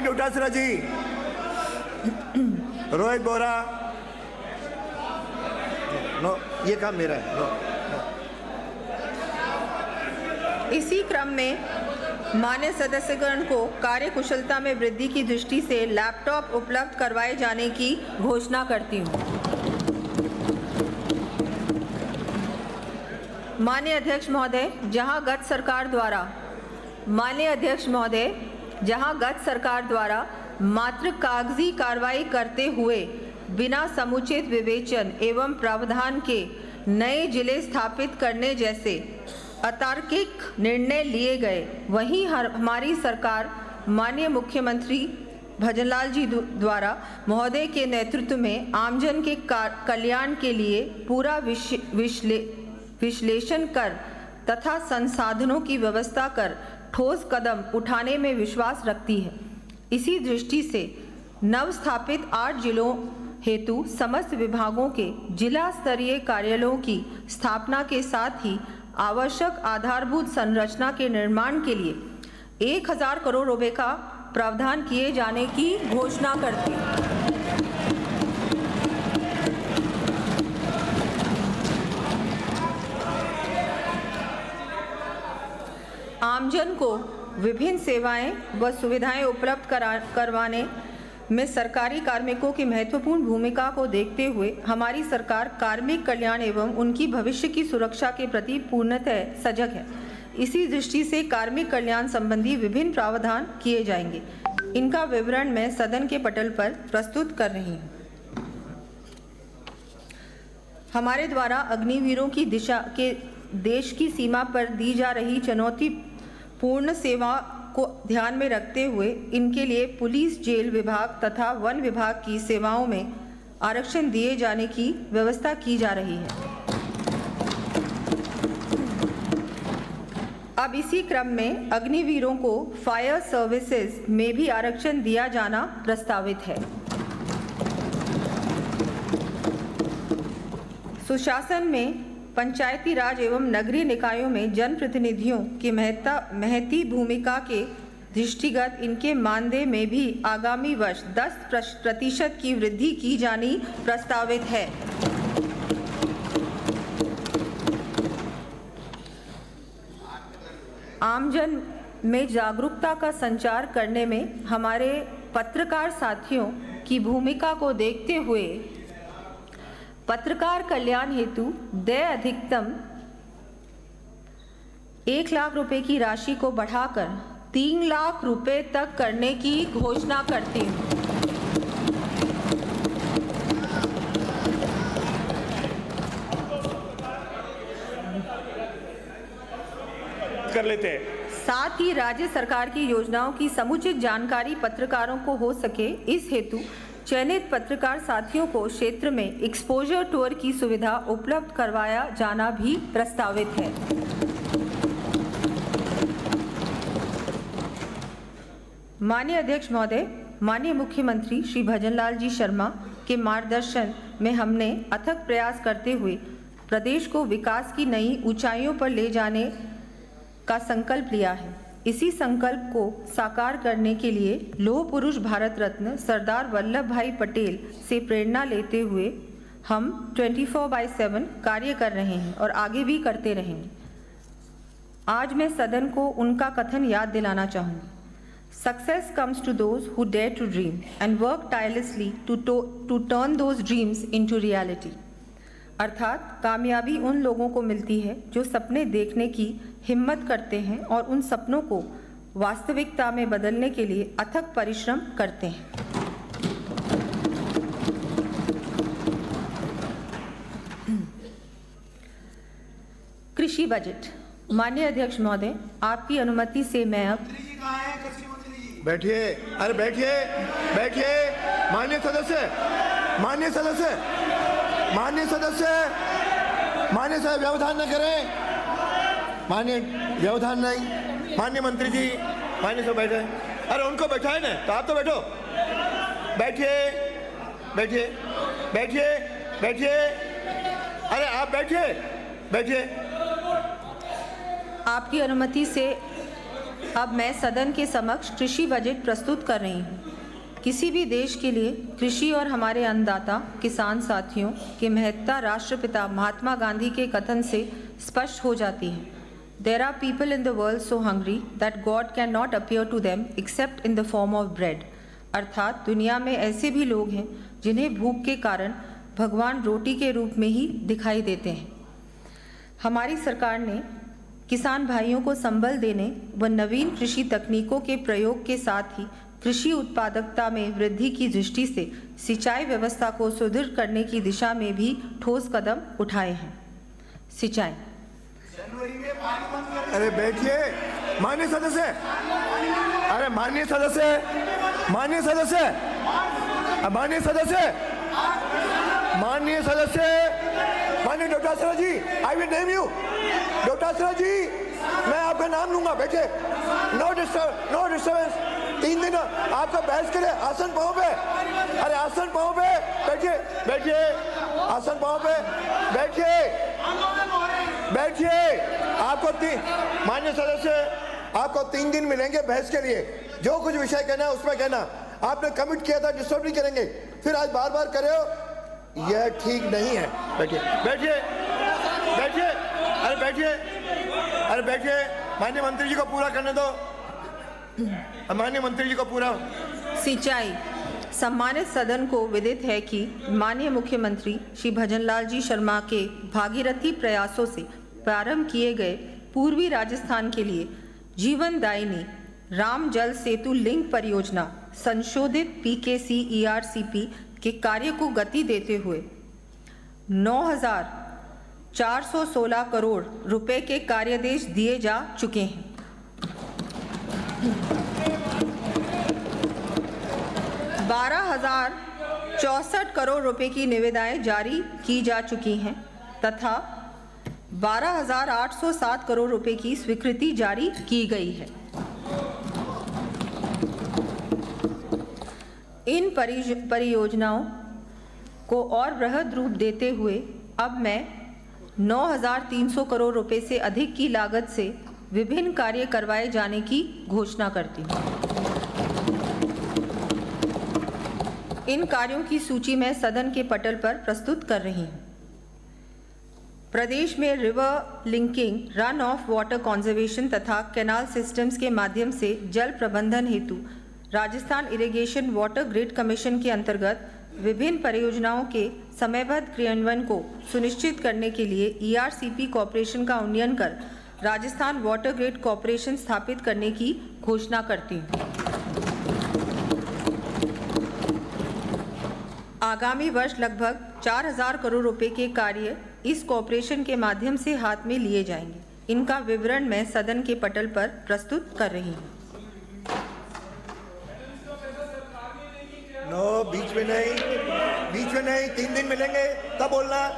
डोटासरा जी, रोहित बोरा, नो, ये काम मेरा है। नो। इसी क्रम में मान्य सदस्यगण को कार्यकुशलता में वृद्धि की दृष्टि से लैपटॉप उपलब्ध करवाए जाने की घोषणा करती हूँ। माननीय अध्यक्ष महोदय, जहां गत सरकार द्वारा मात्र कागजी कार्रवाई करते हुए बिना समुचित विवेचन एवं प्रावधान के नए जिले स्थापित करने जैसे अतार्किक निर्णय लिए गए, वहीं हमारी सरकार माननीय मुख्यमंत्री भजनलाल जी द्वारा महोदय के नेतृत्व में आमजन के कल्याण के लिए पूरा विश्लेषण कर तथा संसाधनों की व्यवस्था कर ठोस कदम उठाने में विश्वास रखती है। इसी दृष्टि से नवस्थापित 8 जिलों हेतु समस्त विभागों के जिला स्तरीय कार्यालयों की स्थापना के साथ ही आवश्यक आधारभूत संरचना के निर्माण के लिए 1000 करोड़ रुपए का प्रावधान किए जाने की घोषणा करती है। आमजन को विभिन्न सेवाएं व सुविधाएं उपलब्ध करवाने में सरकारी कार्मिकों की महत्वपूर्ण भूमिका को देखते हुए हमारी सरकार कार्मिक कल्याण एवं उनकी भविष्य की सुरक्षा के प्रति पूर्णतः सजग है। इसी दृष्टि से कार्मिक कल्याण संबंधी विभिन्न प्रावधान किए जाएंगे। इनका विवरण मैं सदन के पटल पर प्रस्तुत कर रही हूँ। हमारे द्वारा अग्निवीरों की दिशा के देश की सीमा पर दी जा रही चुनौतीपूर्ण सेवा को ध्यान में रखते हुए इनके लिए पुलिस, जेल विभाग तथा वन विभाग की सेवाओं में आरक्षण दिए जाने की व्यवस्था की जा रही है। अब इसी क्रम में अग्निवीरों को फायर सर्विसेज में भी आरक्षण दिया जाना प्रस्तावित है। सुशासन में पंचायती राज एवं नगरीय निकायों में जनप्रतिनिधियों की महती भूमिका के दृष्टिगत इनके मानदेय में भी आगामी वर्ष 10% की वृद्धि की जानी प्रस्तावित है। आमजन में जागरूकता का संचार करने में हमारे पत्रकार साथियों की भूमिका को देखते हुए पत्रकार कल्याण हेतु देय अधिकतम 1 लाख रुपए की राशि को बढ़ाकर 3 लाख रुपए तक करने की घोषणा करती हूँ। कर लेते हैं। साथ ही राज्य सरकार की योजनाओं की समुचित जानकारी पत्रकारों को हो सके, इस हेतु चयनित पत्रकार साथियों को क्षेत्र में एक्सपोजर टूर की सुविधा उपलब्ध करवाया जाना भी प्रस्तावित है। माननीय अध्यक्ष महोदय, माननीय मुख्यमंत्री श्री भजनलाल जी शर्मा के मार्गदर्शन में हमने अथक प्रयास करते हुए प्रदेश को विकास की नई ऊंचाइयों पर ले जाने का संकल्प लिया है। इसी संकल्प को साकार करने के लिए लौह पुरुष भारत रत्न सरदार वल्लभ भाई पटेल से प्रेरणा लेते हुए हम 24/7 कार्य कर रहे हैं और आगे भी करते रहेंगे। आज मैं सदन को उनका कथन याद दिलाना चाहूँगी। Success comes to those who dare to dream and work tirelessly to turn those dreams into reality. अर्थात कामयाबी उन लोगों को मिलती है जो सपने देखने की हिम्मत करते हैं और उन सपनों को वास्तविकता में बदलने के लिए अथक परिश्रम करते हैं। कृषि बजट। माननीय अध्यक्ष महोदय, आपकी अनुमति से मैं अब बैठिए। अरे बैठिए, बैठिए। माननीय सदस्य, माननीय सदस्य, माननीय सदस्य, माननीय साहब व्यवधान न करें। माननीय व्यवधान नहीं। माननीय मंत्री जी, माननीय साहब बैठे। अरे उनको बैठाए ना, तो आप तो बैठो। बैठिए, बैठिए, बैठिए, बैठिए। अरे आप बैठिए, बैठिए। आपकी अनुमति से अब मैं सदन के समक्ष कृषि बजट प्रस्तुत कर रही हूँ। किसी भी देश के लिए कृषि और हमारे अन्नदाता किसान साथियों की महत्ता राष्ट्रपिता महात्मा गांधी के कथन से स्पष्ट हो जाती है। There are people in the world so hungry that God cannot appear to them except in the form of bread. अर्थात दुनिया में ऐसे भी लोग हैं जिन्हें भूख के कारण भगवान रोटी के रूप में ही दिखाई देते हैं। हमारी सरकार ने किसान भाइयों को संबल देने व नवीन कृषि तकनीकों के प्रयोग के साथ ही कृषि उत्पादकता में वृद्धि की दृष्टि से सिंचाई व्यवस्था को सुदृढ़ करने की दिशा में भी ठोस कदम उठाए हैं। सिंचाई। अरे बैठिए। माननीय सदस्य, अरे माननीय सदस्य, माननीय सदस्य, माननीय सदस्य, माननीय सदस्य, माननीय Dotasra ji, I will name you. Dotasra ji, मैं आपका नाम लूंगा। बैठे। No disturbance. 3 दिन आपका बहस करे आसन पाओ पे, अरे आसन पाओ पे बैठिए, बैठिए आसन पाओ पे बैठिए, बैठिए। आपको माननीय सदस्य, आपको 3 दिन मिलेंगे बहस के लिए, जो कुछ विषय कहना है उसमें कहना। आपने कमिट किया था डिस्टर्ब नहीं करेंगे, फिर आज बार बार करे हो, यह ठीक नहीं है। बैठिए, बैठिए, बैठिए, अरे बैठिए, अरे बैठिए। माननीय मंत्री जी को पूरा करने दो, माननीय मंत्री जी को पूरा। सिंचाई। सम्मानित सदन को विदित है कि माननीय मुख्यमंत्री श्री भजनलाल जी शर्मा के भागीरथी प्रयासों से प्रारंभ किए गए पूर्वी राजस्थान के लिए जीवनदायिनी राम जल सेतु लिंक परियोजना संशोधित PKC ERCP के कार्य को गति देते हुए 9,416 करोड़ रुपए के कार्यादेश दिए जा चुके हैं। 12,064 करोड़ रुपए की निविदाएं जारी की जा चुकी हैं तथा 12,807 करोड़ रुपए की स्वीकृति जारी की गई है। इन परियोजनाओं को और बृहद रूप देते हुए अब मैं 9,300 करोड़ रुपए से अधिक की लागत से विभिन्न कार्य करवाए जाने की घोषणा करती हूँ। इन कार्यों की सूची मैं सदन के पटल पर प्रस्तुत कर रही हूँ। प्रदेश में river linking, run of water conservation तथा कैनाल सिस्टम्स के माध्यम से जल प्रबंधन हेतु Rajasthan irrigation water grid commission के अंतर्गत विभिन्न परियोजनाओं के समयबद्ध क्रियान्वयन को सुनिश्चित करने के लिए ERCP कॉर्पोरेशन का उन्नयन कर राजस्थान वाटर ग्रिड कॉर्पोरेशन स्थापित करने की घोषणा करती हूँ। आगामी वर्ष लगभग 4,000 करोड़ रुपए के कार्य इस कॉर्पोरेशन के माध्यम से हाथ में लिए जाएंगे। इनका विवरण मैं सदन के पटल पर प्रस्तुत कर रही हूँ। नो, बीच में नहीं, बीच में नहीं। 3 दिन मिलेंगे तब बोलना,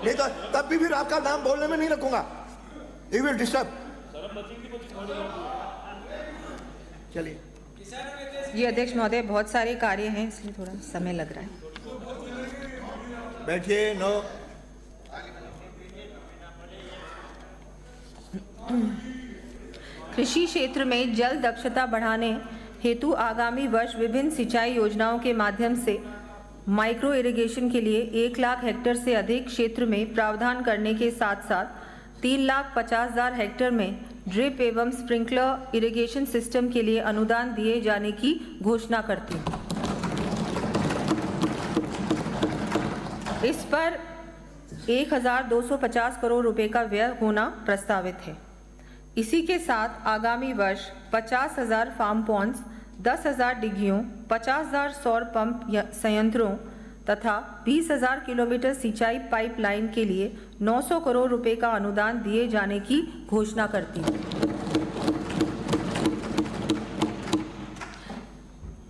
नहीं तो तब भी फिर आपका नाम बोलने में नहीं रखूंगा। You will disturb. चलिए। ये अध्यक्ष महोदय, बहुत सारे कार्य हैं इसलिए थोड़ा समय लग रहा है। बैठिए। नो, कृषि क्षेत्र में जल दक्षता बढ़ाने हेतु आगामी वर्ष विभिन्न सिंचाई योजनाओं के माध्यम से माइक्रो इरिगेशन के लिए 1 लाख हेक्टेयर से अधिक क्षेत्र में प्रावधान करने के साथ साथ 3,50,000 हेक्टेयर में ड्रिप एवं स्प्रिंकलर इरिगेशन सिस्टम के लिए अनुदान दिए जाने की घोषणा करती हूँ। इस पर 1,250 करोड़ रुपए का व्यय होना प्रस्तावित है। इसी के साथ आगामी वर्ष 50,000 फार्म पॉन्ड्स, 10,000 डिग्गियों, 50,000 सौर पंप संयंत्रों तथा 20,000 किलोमीटर सिंचाई पाइपलाइन के लिए 900 करोड़ रुपए का अनुदान दिए जाने की घोषणा करती हूँ।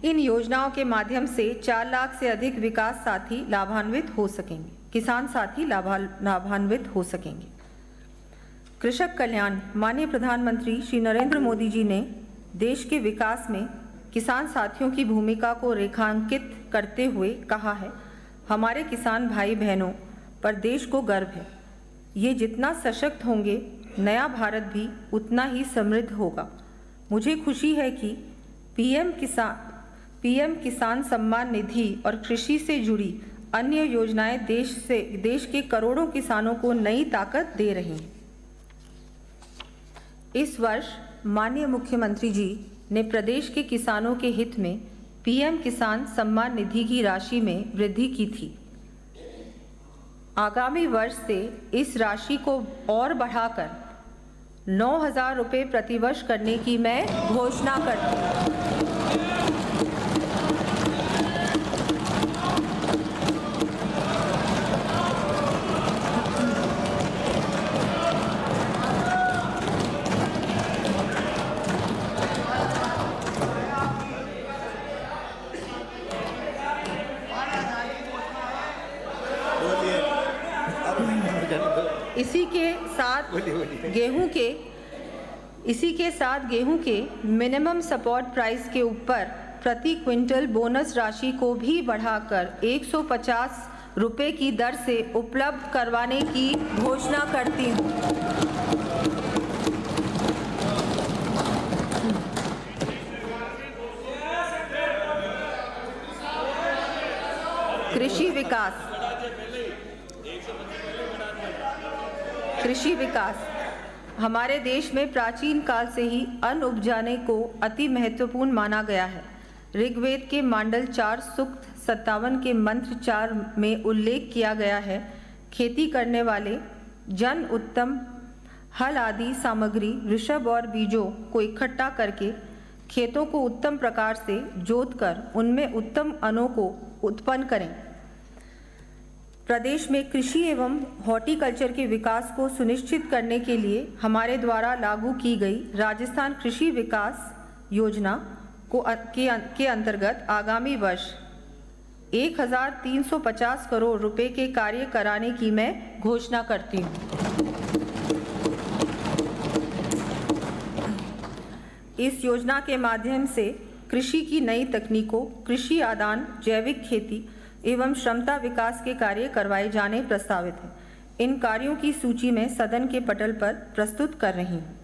इन योजनाओं के माध्यम से 4 लाख से अधिक विकास साथी लाभान्वित हो सकेंगे, किसान साथी लाभान्वित हो सकेंगे। कृषक कल्याण। माननीय प्रधानमंत्री श्री नरेंद्र मोदी जी ने देश के विकास में किसान साथियों की भूमिका को रेखांकित करते हुए कहा है, हमारे किसान भाई बहनों पर देश को गर्व है। ये जितना सशक्त होंगे, नया भारत भी उतना ही समृद्ध होगा। मुझे खुशी है कि पीएम किसान सम्मान निधि और कृषि से जुड़ी अन्य योजनाएं देश के करोड़ों किसानों को नई ताकत दे रही हैं। इस वर्ष माननीय मुख्यमंत्री जी ने प्रदेश के किसानों के हित में पीएम किसान सम्मान निधि की राशि में वृद्धि की थी। आगामी वर्ष से इस राशि को और बढ़ाकर 9,000 रुपये प्रतिवर्ष करने की मैं घोषणा करती हूँ। इसी के साथ गेहूं के इसी के साथ गेहूं के मिनिमम सपोर्ट प्राइस के ऊपर प्रति क्विंटल बोनस राशि को भी बढ़ाकर 150 रुपये की दर से उपलब्ध करवाने की घोषणा करती हूं। कृषि विकास हमारे देश में प्राचीन काल से ही अन्न उपजाने को अति महत्वपूर्ण माना गया है। ऋग्वेद के मांडल 4 सूक्त 57 के मंत्र 4 में उल्लेख किया गया है, खेती करने वाले जन उत्तम हल आदि सामग्री ऋषभ और बीजों को इकट्ठा करके खेतों को उत्तम प्रकार से जोतकर उनमें उत्तम अनों को उत्पन्न करें। प्रदेश में कृषि एवं हॉर्टिकल्चर के विकास को सुनिश्चित करने के लिए हमारे द्वारा लागू की गई राजस्थान कृषि विकास योजना के अंतर्गत आगामी वर्ष 1350 करोड़ रुपए के कार्य कराने की मैं घोषणा करती हूँ। इस योजना के माध्यम से कृषि की नई तकनीकों, कृषि आदान, जैविक खेती एवं क्षमता विकास के कार्य करवाए जाने प्रस्तावित हैं। इन कार्यों की सूची में सदन के पटल पर प्रस्तुत कर रही हूँ।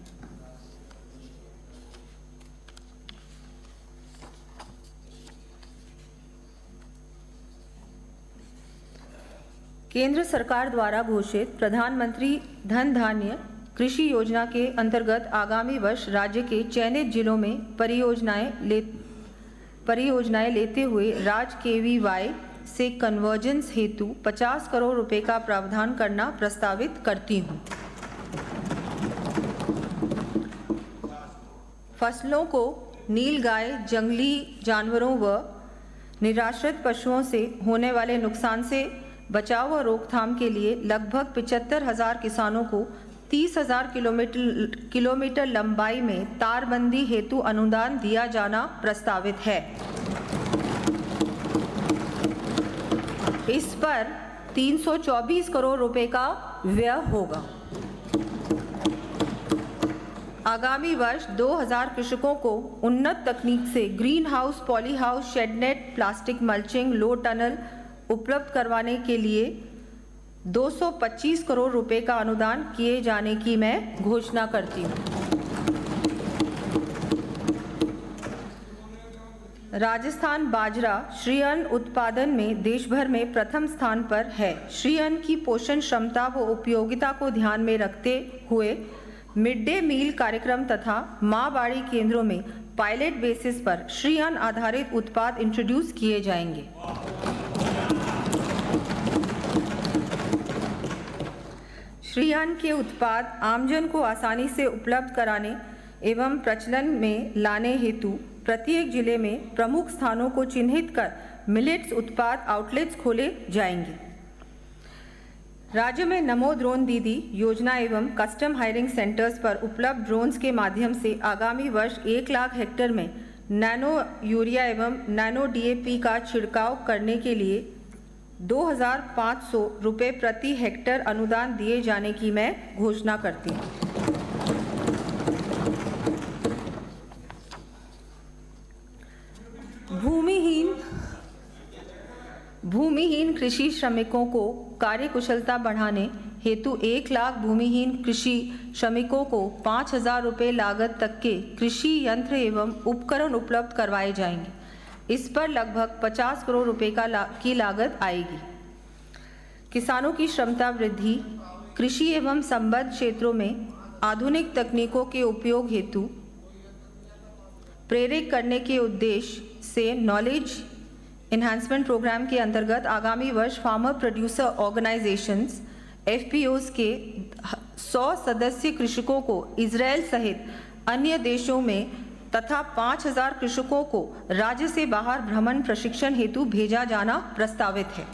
केंद्र सरकार द्वारा घोषित प्रधानमंत्री धन धान्य कृषि योजना के अंतर्गत आगामी वर्ष राज्य के चयनित जिलों में परियोजनाएं लेते हुए राज्य KVY से कन्वर्जेंस हेतु 50 करोड़ रुपए का प्रावधान करना प्रस्तावित करती हूँ। फसलों को नीलगाय, जंगली जानवरों व निराश्रित पशुओं से होने वाले नुकसान से बचाव व रोकथाम के लिए लगभग 75,000 किसानों को 30,000 किलोमीटर लंबाई में तारबंदी हेतु अनुदान दिया जाना प्रस्तावित है। इस पर 324 करोड़ रुपए का व्यय होगा। आगामी वर्ष 2000 कृषकों को उन्नत तकनीक से green house, poly house, shade net, plastic mulching, low tunnel उपलब्ध करवाने के लिए 225 करोड़ रुपए का अनुदान किए जाने की मैं घोषणा करती हूँ। राजस्थान बाजरा श्री अन्न उत्पादन में देश भर में प्रथम स्थान पर है। श्री अन्न की पोषण क्षमता व उपयोगिता को ध्यान में रखते हुए मिड डे मील कार्यक्रम तथा माँ बाड़ी केंद्रों में पायलट बेसिस पर श्री अन्न आधारित उत्पाद इंट्रोड्यूस किए जाएंगे। श्री अन्न के उत्पाद आमजन को आसानी से उपलब्ध कराने एवं प्रचलन में लाने हेतु प्रत्येक जिले में प्रमुख स्थानों को चिन्हित कर मिलेट्स उत्पाद आउटलेट्स खोले जाएंगे। राज्य में नमो ड्रोन दीदी योजना एवं कस्टम हायरिंग सेंटर्स पर उपलब्ध ड्रोन्स के माध्यम से आगामी वर्ष 1 लाख हेक्टेयर में नैनो यूरिया एवं नैनो DAP का छिड़काव करने के लिए 2,500 रुपये प्रति हेक्टेयर अनुदान दिए जाने की मैं घोषणा करती हूँ। भूमिहीन कृषि श्रमिकों को कार्यकुशलता बढ़ाने हेतु 1 लाख भूमिहीन कृषि श्रमिकों को 5,000 रुपये लागत तक के कृषि यंत्र एवं उपकरण उपलब्ध करवाए जाएंगे। इस पर लगभग 50 करोड़ रुपए की लागत आएगी। किसानों की क्षमता वृद्धि, कृषि एवं संबद्ध क्षेत्रों में आधुनिक तकनीकों के उपयोग हेतु प्रेरित करने के उद्देश्य से नॉलेज एनहांसमेंट प्रोग्राम के अंतर्गत आगामी वर्ष फार्मर प्रोड्यूसर ऑर्गेनाइजेशंस FPOs के 100 सदस्य कृषकों को इजराइल सहित अन्य देशों में तथा 5,000 कृषकों को राज्य से बाहर भ्रमण प्रशिक्षण हेतु भेजा जाना प्रस्तावित है।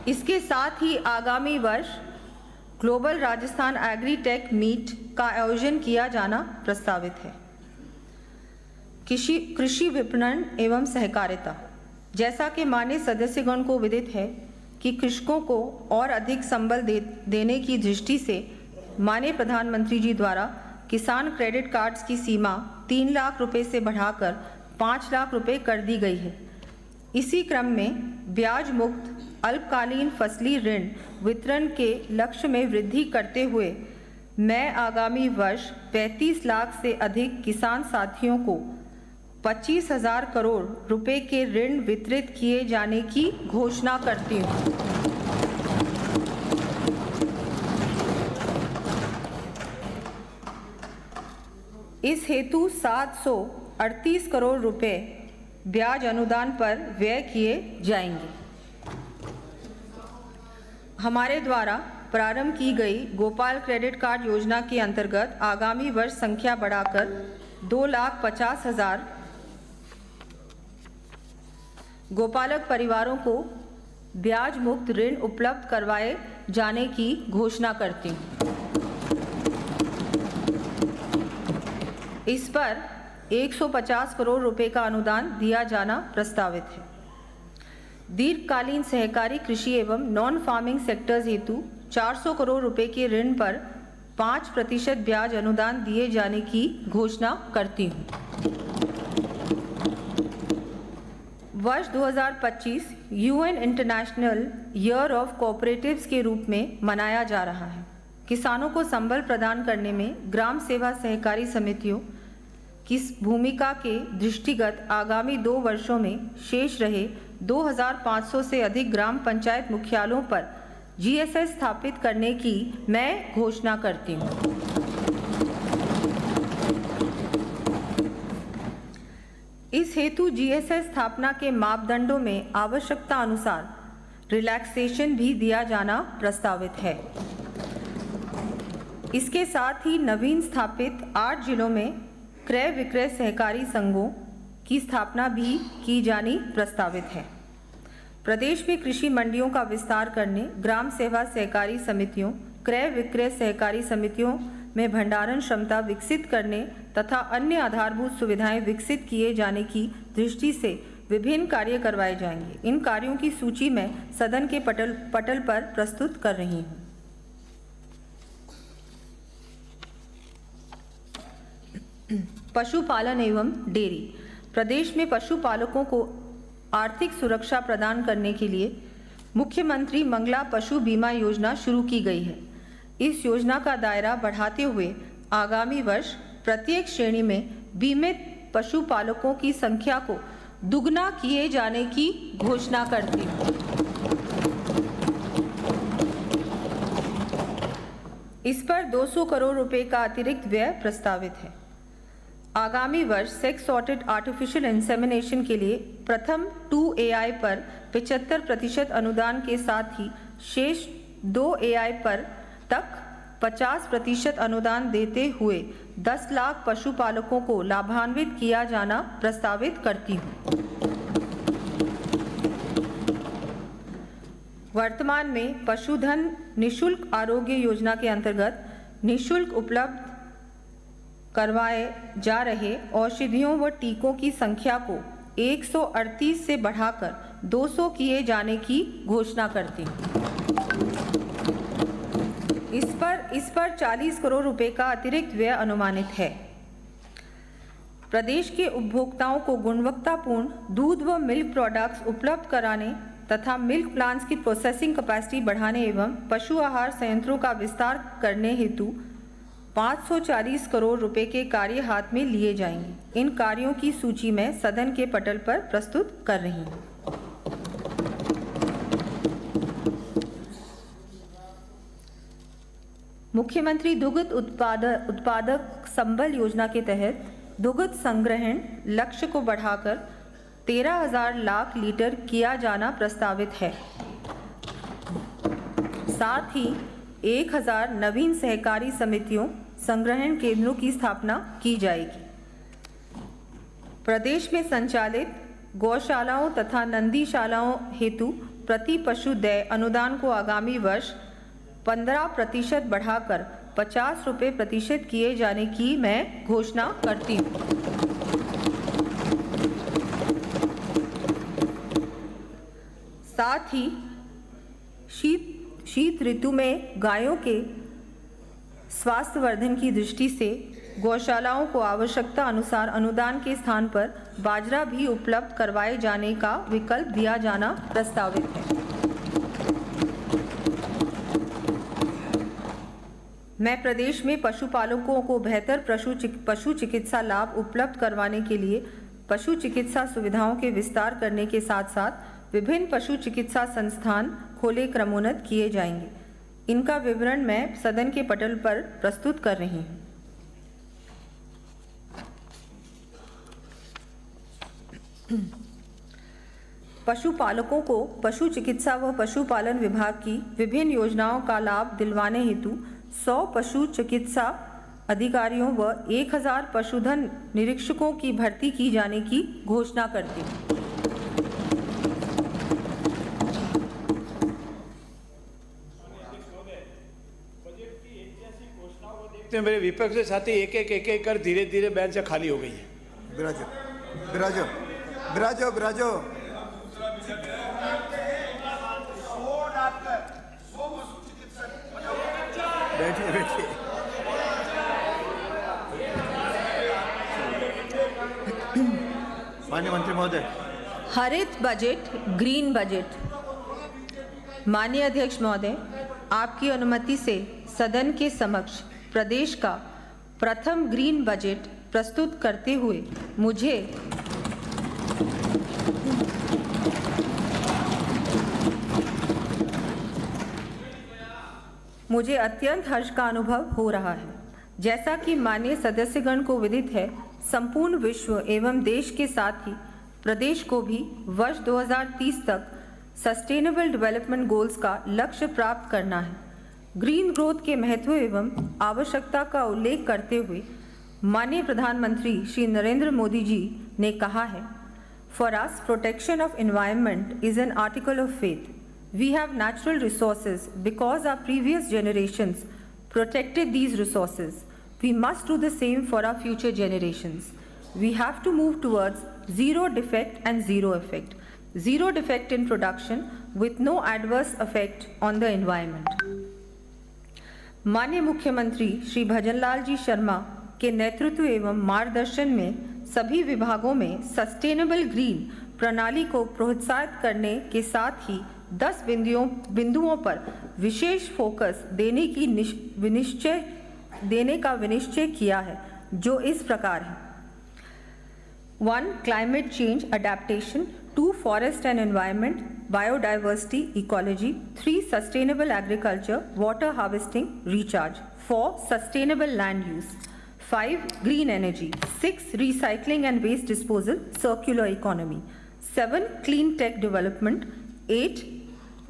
इसके साथ ही आगामी वर्ष global Rajasthan agri tech meet का आयोजन किया जाना प्रस्तावित है। कृषि विपणन एवं सहकारिता, जैसा कि माननीय सदस्यगण को विदित है कि कृषकों को और अधिक संबल देने की दृष्टि से माननीय प्रधानमंत्री जी द्वारा किसान क्रेडिट कार्ड्स की सीमा 3 लाख रुपए से बढ़ाकर 5 लाख रुपए कर दी गई है। इसी क्रम में ब्याज मुक्त अल्पकालीन फसली ऋण वितरण के लक्ष्य में वृद्धि करते हुए मैं आगामी वर्ष 35 लाख से अधिक किसान साथियों को 25,000 करोड़ रुपए के ऋण वितरित किए जाने की घोषणा करती हूँ। इस हेतु 738 करोड़ रुपए ब्याज अनुदान पर व्यय किए जाएंगे। हमारे द्वारा प्रारंभ की गई गोपाल क्रेडिट कार्ड योजना के अंतर्गत आगामी वर्ष संख्या बढ़ाकर 2,50,000 गोपालक परिवारों को ब्याज मुक्त ऋण उपलब्ध करवाए जाने की घोषणा करती हूँ। इस पर 150 करोड़ रुपए का अनुदान दिया जाना प्रस्तावित है। दीर्घकालीन सहकारी कृषि एवं नॉन फार्मिंग सेक्टर्स हेतु 400 करोड़ रुपए के ऋण पर 5% ब्याज अनुदान दिए जाने की घोषणा करती हूँ। वर्ष 2025 UN international year of cooperatives के रूप में मनाया जा रहा है। किसानों को संबल प्रदान करने में ग्राम सेवा सहकारी समितियों की भूमिका के दृष्टिगत आगामी 2 वर्षों में शेष रहे 2,500 से अधिक ग्राम पंचायत मुख्यालयों पर GSS स्थापित करने की मैं घोषणा करती हूँ। इस हेतु GSS स्थापना के मापदंडों में आवश्यकता अनुसार रिलैक्सेशन भी दिया जाना प्रस्तावित है। इसके साथ ही नवीन स्थापित 8 जिलों में क्रय विक्रय सहकारी संघों की स्थापना भी की जानी प्रस्तावित है। प्रदेश में कृषि मंडियों का विस्तार करने, ग्राम सेवा सहकारी समितियों, क्रय विक्रय सहकारी समितियों में भंडारण क्षमता विकसित करने तथा अन्य आधारभूत सुविधाएं विकसित किए जाने की दृष्टि से विभिन्न कार्य करवाए जाएंगे। इन कार्यों की सूची मैं सदन के पटल पर प्रस्तुत कर रही हूँ। पशुपालन एवं डेयरी। प्रदेश में पशुपालकों को आर्थिक सुरक्षा प्रदान करने के लिए मुख्यमंत्री मंगला पशु बीमा योजना शुरू की गई है। इस योजना का दायरा बढ़ाते हुए आगामी वर्ष प्रत्येक श्रेणी में बीमित पशुपालकों की संख्या को दुगना किए जाने की घोषणा करती हूँ। इस पर 200 करोड़ रुपए का अतिरिक्त व्यय प्रस्तावित है। आगामी वर्ष सेक्स ऑडिट आर्टिफिशियल इंसेमिनेशन के लिए प्रथम 2 AI पर 75% अनुदान के साथ ही शेष 2 AI पर तक 50% अनुदान देते हुए 10 लाख पशुपालकों को लाभान्वित किया जाना प्रस्तावित करती हूँ। वर्तमान में पशुधन निःशुल्क आरोग्य योजना के अंतर्गत निःशुल्क उपलब्ध करवाए जा रहे औषधियों व टीकों की संख्या को 138 से बढ़ाकर 200 किए जाने की घोषणा करती हूँ। इस पर 40 करोड़ रुपए का अतिरिक्त व्यय अनुमानित है। प्रदेश के उपभोक्ताओं को गुणवत्तापूर्ण दूध व मिल्क प्रोडक्ट्स उपलब्ध कराने तथा मिल्क प्लांट्स की प्रोसेसिंग कैपेसिटी बढ़ाने एवं पशु आहार संयंत्रों का विस्तार करने हेतु 540 करोड़ रुपए के कार्य हाथ में लिए जाएंगे। इन कार्यों की सूची मैं सदन के पटल पर प्रस्तुत कर रही हूँ। मुख्यमंत्री दुग्ध उत्पादक संबल योजना के तहत दुग्ध संग्रहण लक्ष्य को बढ़ाकर 13,000 लाख लीटर किया जाना प्रस्तावित है। साथ ही 1,000 नवीन सहकारी समितियों संग्रहण केंद्रों की स्थापना की जाएगी। प्रदेश में संचालित गौशालाओं तथा नंदीशालाओं हेतु प्रति पशु दय अनुदान को आगामी वर्ष 15% बढ़ाकर 50 रुपये प्रतिशत किए जाने की मैं घोषणा करती हूँ। साथ ही शीत ऋतु में गायों के स्वास्थ्यवर्धन की दृष्टि से गौशालाओं को आवश्यकता अनुसार अनुदान के स्थान पर बाजरा भी उपलब्ध करवाए जाने का विकल्प दिया जाना प्रस्तावित है। मैं प्रदेश में पशुपालकों को बेहतर पशु चिकित्सा लाभ उपलब्ध करवाने के लिए पशु चिकित्सा सुविधाओं के विस्तार करने के साथ साथ विभिन्न पशु चिकित्सा संस्थान खोले क्रमोन्नत किए जाएंगे। इनका विवरण मैं सदन के पटल पर प्रस्तुत कर रही हूँ। पशुपालकों को पशु चिकित्सा व पशुपालन विभाग की विभिन्न योजनाओं का लाभ दिलवाने हेतु 100 पशु चिकित्सा अधिकारियों व 1000 पशुधन निरीक्षकों की भर्ती की जाने की घोषणा करती हूँ। मेरे विपक्ष के साथी एक एक कर धीरे धीरे बेंच से खाली हो गई है। बिराजो बिराजो बिराजो बिराजो। बैठिए बैठिए। माननीय मंत्री महोदय। हरित बजट, ग्रीन बजट। माननीय अध्यक्ष महोदय, आपकी अनुमति से सदन के समक्ष प्रदेश का प्रथम ग्रीन बजट प्रस्तुत करते हुए मुझे अत्यंत हर्ष का अनुभव हो रहा है। जैसा कि माननीय सदस्यगण को विदित है, संपूर्ण विश्व एवं देश के साथ ही प्रदेश को भी वर्ष 2030 तक सस्टेनेबल डेवलपमेंट गोल्स का लक्ष्य प्राप्त करना है। ग्रीन ग्रोथ के महत्व एवं आवश्यकता का उल्लेख करते हुए माननीय प्रधानमंत्री श्री नरेंद्र मोदी जी ने कहा है, for us protection of environment is an article of faith. We have natural resources because our previous generations protected these resources. We must do the same for our future generations. We have to move towards zero defect and zero effect. Zero defect in production with no adverse effect on the environment. माननीय मुख्यमंत्री श्री भजनलाल जी शर्मा के नेतृत्व एवं मार्गदर्शन में सभी विभागों में सस्टेनेबल ग्रीन प्रणाली को प्रोत्साहित करने के साथ ही 10 बिंदुओं पर विशेष फोकस देने का विनिश्चय किया है, जो इस प्रकार है। 1. Climate change adaptation. 2. Forest and environment, biodiversity, ecology. 3. Sustainable agriculture, water harvesting, recharge. 4. Sustainable land use. 5. Green energy. 6. Recycling and waste disposal, circular economy. 7. Clean tech development. 8.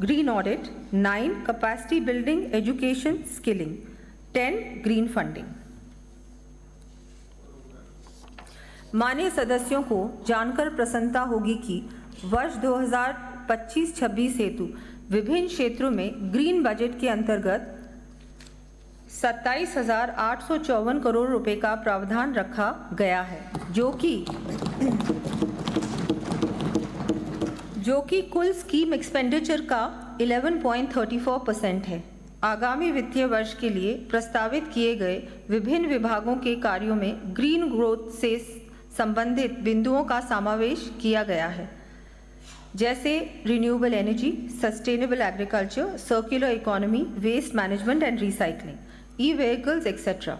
Green audit. 9. Capacity building, education, skilling. 10. Green funding. माननीय सदस्यों को जानकर प्रसन्नता होगी कि वर्ष 2025-26 हेतु विभिन्न क्षेत्रों में ग्रीन बजट के अंतर्गत 27,854 करोड़ रुपए का प्रावधान रखा गया है, जो कि कुल स्कीम एक्सपेंडिचर का 11.34% है। आगामी वित्तीय वर्ष के लिए प्रस्तावित किए गए विभिन्न विभागों के कार्यों में ग्रीन ग्रोथ से संबंधित बिंदुओं का समावेश किया गया है, जैसे renewable energy, sustainable agriculture, circular economy, waste management and recycling, e vehicles etcetera.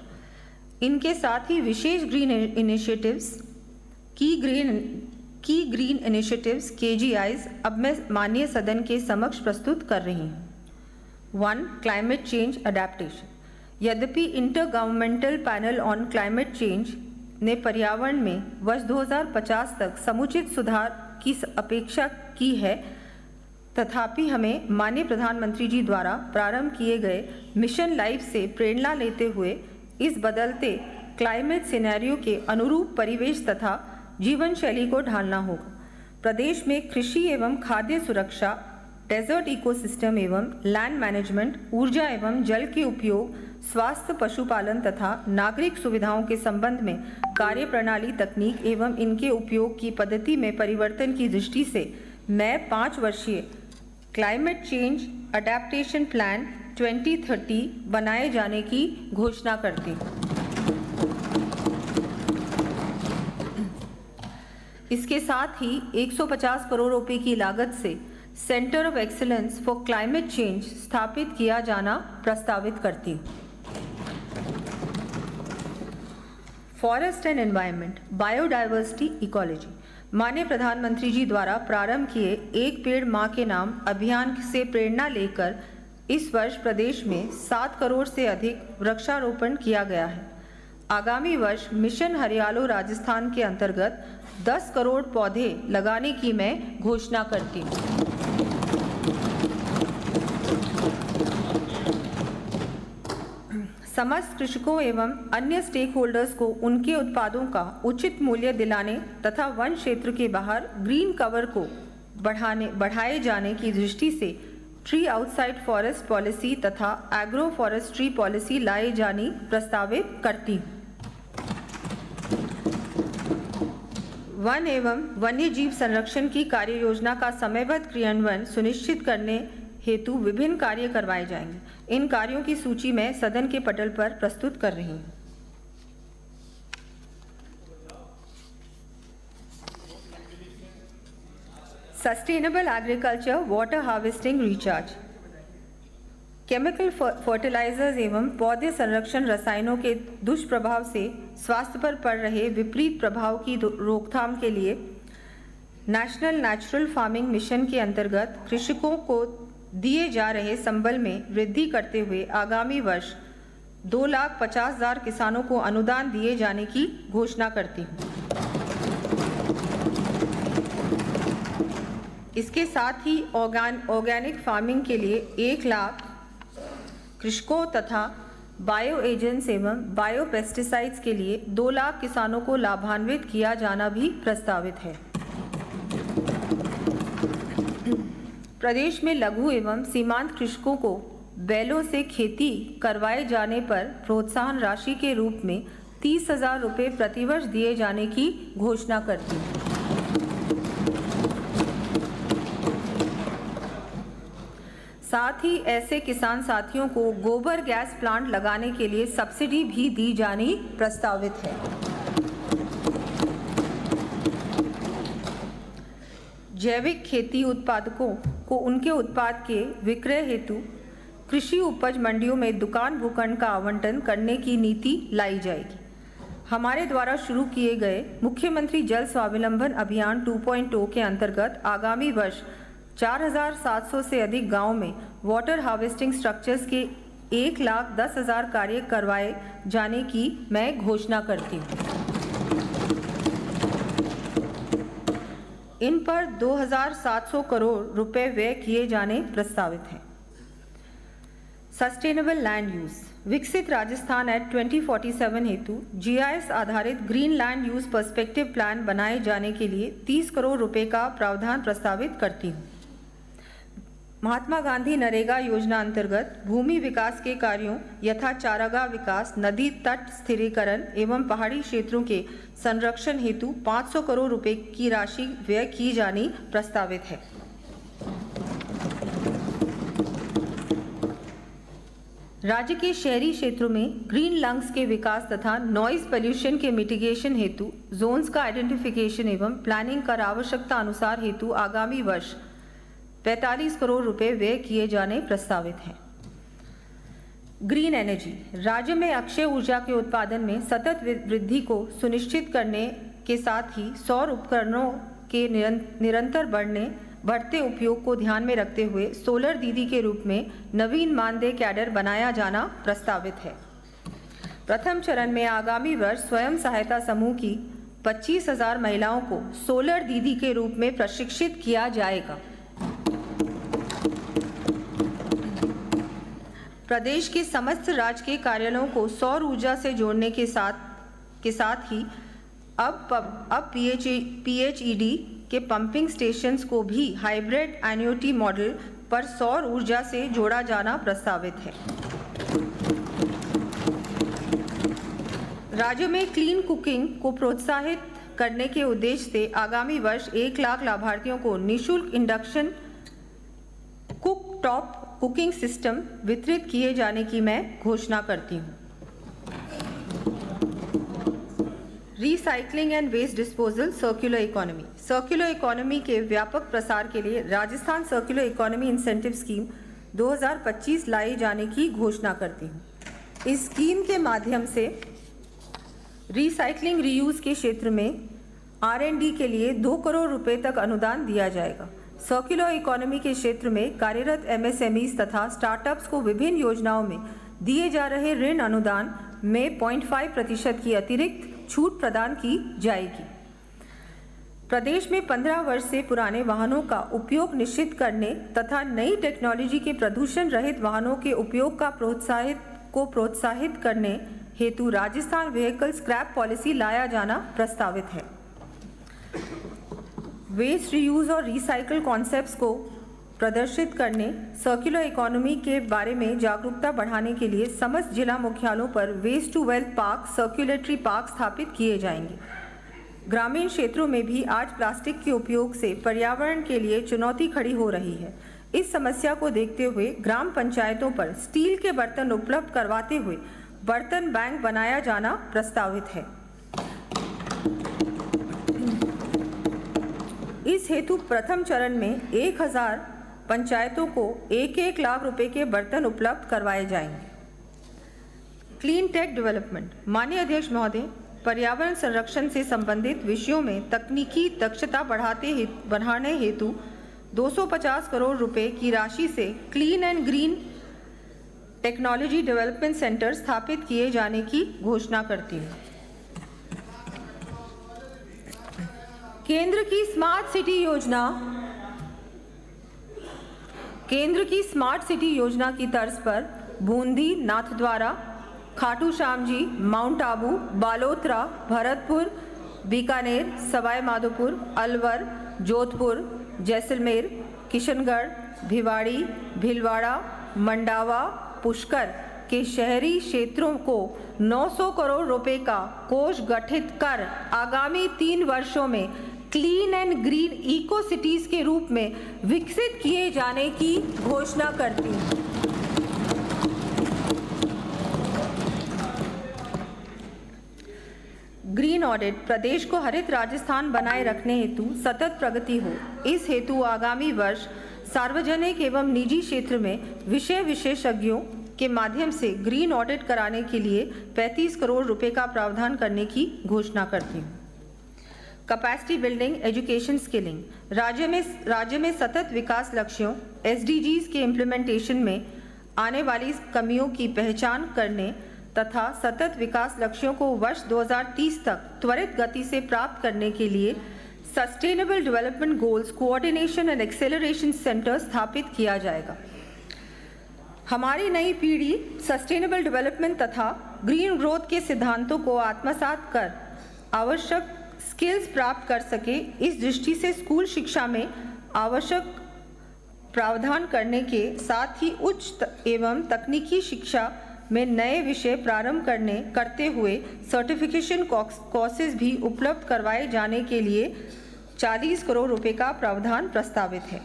इनके साथ ही विशेष ग्रीन इनिशिएटिव्स की ग्रीन इनिशिएटिव्स KGIs अब मैं माननीय सदन के समक्ष प्रस्तुत कर रही हूँ। 1. Climate change adaptation. यद्यपि inter governmental panel on climate change ने पर्यावरण में वर्ष 2050 तक समुचित सुधार की अपेक्षा की है, तथापि हमें माननीय प्रधानमंत्री जी द्वारा प्रारंभ किए गए मिशन लाइफ से प्रेरणा लेते हुए इस बदलते क्लाइमेट सिनेरियो के अनुरूप परिवेश तथा जीवन शैली को ढालना होगा। प्रदेश में कृषि एवं खाद्य सुरक्षा, डेजर्ट इकोसिस्टम एवं लैंड मैनेजमेंट, ऊर्जा एवं जल के उपयोग, स्वास्थ्य, पशुपालन तथा नागरिक सुविधाओं के संबंध में कार्यप्रणाली, तकनीक एवं इनके उपयोग की पद्धति में परिवर्तन की दृष्टि से मैं 5 वर्षीय क्लाइमेट चेंज अडेप्टेशन प्लान 2030 बनाए जाने की घोषणा करती हूँ। इसके साथ ही 150 करोड़ रुपए की लागत से centre of excellence for climate change स्थापित किया जाना प्रस्तावित करती हूँ। Forest and environment, biodiversity, ecology. माननीय प्रधानमंत्री जी द्वारा प्रारंभ किए एक पेड़ मां के नाम अभियान से प्रेरणा लेकर इस वर्ष प्रदेश में 7 करोड़ से अधिक वृक्षारोपण किया गया है। आगामी वर्ष मिशन हरियालो राजस्थान के अंतर्गत 10 करोड़ पौधे लगाने की मैं घोषणा करती हूँ। समस्त कृषकों एवं अन्य स्टेक होल्डर्स को उनके उत्पादों का उचित मूल्य दिलाने तथा वन क्षेत्र के बाहर ग्रीन कवर को बढ़ाए जाने की दृष्टि से ट्री आउटसाइड फॉरेस्ट पॉलिसी तथा एग्रो फॉरेस्ट्री पॉलिसी लाए जानी प्रस्तावित करती हूँ। वन एवं वन्य जीव संरक्षण की कार्य योजना का समयबद्ध क्रियान्वयन सुनिश्चित करने हेतु विभिन्न कार्य करवाए जाएंगे। इन कार्यों की सूची मैं सदन के पटल पर प्रस्तुत कर रही हूँ। Sustainable agriculture, water harvesting, recharge. Chemical fertilisers एवं पौधे संरक्षण रसायनों के दुष्प्रभाव से स्वास्थ्य पर पड़ रहे विपरीत प्रभाव की रोकथाम के लिए नेशनल नेचुरल फार्मिंग मिशन के अंतर्गत कृषकों को दिए जा रहे संबल में वृद्धि करते हुए आगामी वर्ष 2,50,000 किसानों को अनुदान दिए जाने की घोषणा करती हूँ। इसके साथ ही ऑर्गेनिक फार्मिंग के लिए 1 लाख कृषकों तथा बायो एजेंट्स एवं बायो पेस्टिसाइड्स के लिए 2 लाख किसानों को लाभान्वित किया जाना भी प्रस्तावित है। प्रदेश में लघु एवं सीमांत कृषकों को बैलों से खेती करवाए जाने पर प्रोत्साहन राशि के रूप में 30,000 रुपये प्रतिवर्ष दिए जाने की घोषणा करती हूँ। साथ ही ऐसे किसान साथियों को गोबर गैस प्लांट लगाने के लिए सब्सिडी भी दी जानी प्रस्तावित है। जैविक खेती उत्पादकों को उनके उत्पाद के विक्रय हेतु कृषि उपज मंडियों में दुकान भूखंड का आवंटन करने की नीति लाई जाएगी। हमारे द्वारा शुरू किए गए मुख्यमंत्री जल स्वावलंबन अभियान 2.0 के अंतर्गत आगामी वर्ष 4,700 से अधिक गांवों में वाटर हार्वेस्टिंग स्ट्रक्चर्स के 1,10,000 कार्य करवाए जाने की मैं घोषणा करती हूँ। इन पर 2,700 करोड़ रुपए व्यय किए जाने प्रस्तावित हैं। सस्टेनेबल लैंड यूज, विकसित राजस्थान एट 2047 हेतु जीआईएस आधारित green land use perspective plan बनाए जाने के लिए 30 करोड़ रुपए का प्रावधान प्रस्तावित करती हूँ। महात्मा गांधी नरेगा योजना अंतर्गत भूमि विकास के कार्यों यथा चारागाह विकास, नदी तट स्थिरीकरण एवं पहाड़ी क्षेत्रों के संरक्षण हेतु 500 करोड़ रुपए की राशि व्यय की जानी प्रस्तावित है। राज्य के शहरी क्षेत्रों में ग्रीन लंग्स के विकास तथा नॉइज पोल्यूशन के मिटिगेशन हेतु जोन्स का आइडेंटिफिकेशन एवं प्लानिंग कर आवश्यकता अनुसार हेतु आगामी वर्ष 45 करोड़ रुपए व्यय किए जाने प्रस्तावित हैं। ग्रीन एनर्जी, राज्य में अक्षय ऊर्जा के उत्पादन में सतत वृद्धि को सुनिश्चित करने के साथ ही सौर उपकरणों के निरंतर बढ़ते उपयोग को ध्यान में रखते हुए सोलर दीदी के रूप में नवीन मानदेय कैडर बनाया जाना प्रस्तावित है। प्रथम चरण में आगामी वर्ष स्वयं सहायता समूह की 25,000 महिलाओं को सोलर दीदी के रूप में प्रशिक्षित किया जाएगा। प्रदेश के समस्त राजकीय कार्यालयों को सौर ऊर्जा से जोड़ने के साथ ही अब PHED के पंपिंग स्टेशंस को भी हाइब्रिड एन्युटी मॉडल पर सौर ऊर्जा से जोड़ा जाना प्रस्तावित है। राज्य में क्लीन कुकिंग को प्रोत्साहित करने के उद्देश्य से आगामी वर्ष 1 लाख लाभार्थियों को निःशुल्क induction cook top cooking system वितरित किए जाने की मैं घोषणा करती हूँ। Recycling and waste disposal circular economy. Circular economy के व्यापक प्रसार के लिए Rajasthan circular economy incentive scheme 2025 लाए जाने की घोषणा करती हूँ। इस स्कीम के माध्यम से रिसाइकलिंग रीयूज के क्षेत्र में R&D के लिए 2 करोड़ रुपए तक अनुदान दिया जाएगा। सर्कुलर इकोनॉमी के क्षेत्र में कार्यरत MSMEs तथा स्टार्टअप्स को विभिन्न योजनाओं में दिए जा रहे ऋण अनुदान में 0.5% की अतिरिक्त छूट प्रदान की जाएगी। प्रदेश में 15 वर्ष से पुराने वाहनों का उपयोग निश्चित करने तथा नई टेक्नोलॉजी के प्रदूषण रहित वाहनों के उपयोग का प्रोत्साहित करने हेतु राजस्थान व्हीकल स्क्रैप पॉलिसी लाया जाना प्रस्तावित है। वेस्ट रीयूज और रिसाइकल कॉन्सेप्ट्स को प्रदर्शित करने, सर्कुलर इकोनॉमी के बारे में जागरूकता बढ़ाने के लिए समस्त जिला मुख्यालयों पर waste to wealth park, circulatory park स्थापित किए जाएंगे। ग्रामीण क्षेत्रों में भी आज प्लास्टिक के उपयोग से पर्यावरण के लिए चुनौती खड़ी हो रही है। इस समस्या को देखते हुए ग्राम पंचायतों पर स्टील के बर्तन उपलब्ध करवाते हुए बर्तन बैंक बनाया जाना प्रस्तावित है। इस हेतु प्रथम चरण में 1000 पंचायतों को 1-1 लाख रुपए के बर्तन उपलब्ध करवाए जाएंगे। Clean tech development. माननीय अध्यक्ष महोदय, पर्यावरण संरक्षण से संबंधित विषयों में तकनीकी दक्षता बढ़ाने हेतु 250 करोड़ रुपए की राशि से clean and green technology development centre स्थापित किए जाने की घोषणा करती हूँ। केंद्र की स्मार्ट सिटी योजना की तर्ज पर बूंदी, नाथद्वारा, खाटू श्याम जी, माउंट आबू, बालोतरा, भरतपुर, बीकानेर, सवाई माधोपुर, अलवर, जोधपुर, जैसलमेर, किशनगढ़, भिवाड़ी, भीलवाड़ा, मंडावा, पुष्कर के शहरी क्षेत्रों को 900 करोड़ रुपए का कोष गठित कर आगामी 3 वर्षों में clean and green eco cities के रूप में विकसित किए जाने की घोषणा करती हूँ। Green audit. प्रदेश को हरित राजस्थान बनाए रखने हेतु सतत प्रगति हो, इस हेतु आगामी वर्ष सार्वजनिक एवं निजी क्षेत्र में विषय विशेषज्ञों के माध्यम से ग्रीन ऑडिट कराने के लिए 35 करोड़ रुपए का प्रावधान करने की घोषणा करती हूँ। Capacity building, education, skilling. राज्य में सतत विकास लक्ष्यों SDGs के इम्प्लीमेंटेशन में आने वाली कमियों की पहचान करने तथा सतत विकास लक्ष्यों को वर्ष 2030 तक त्वरित गति से प्राप्त करने के लिए sustainable development goals coordination and acceleration centre स्थापित किया जाएगा। हमारी नई पीढ़ी सस्टेनेबल डेवलपमेंट तथा ग्रीन ग्रोथ के सिद्धांतों को आत्मसात कर आवश्यक स्किल्स प्राप्त कर सके, इस दृष्टि से स्कूल शिक्षा में आवश्यक प्रावधान करने के साथ ही उच्च एवं तकनीकी शिक्षा में नए विषय प्रारंभ करते हुए सर्टिफिकेशन कोर्सेज भी उपलब्ध करवाए जाने के लिए 40 करोड़ रुपए का प्रावधान प्रस्तावित है।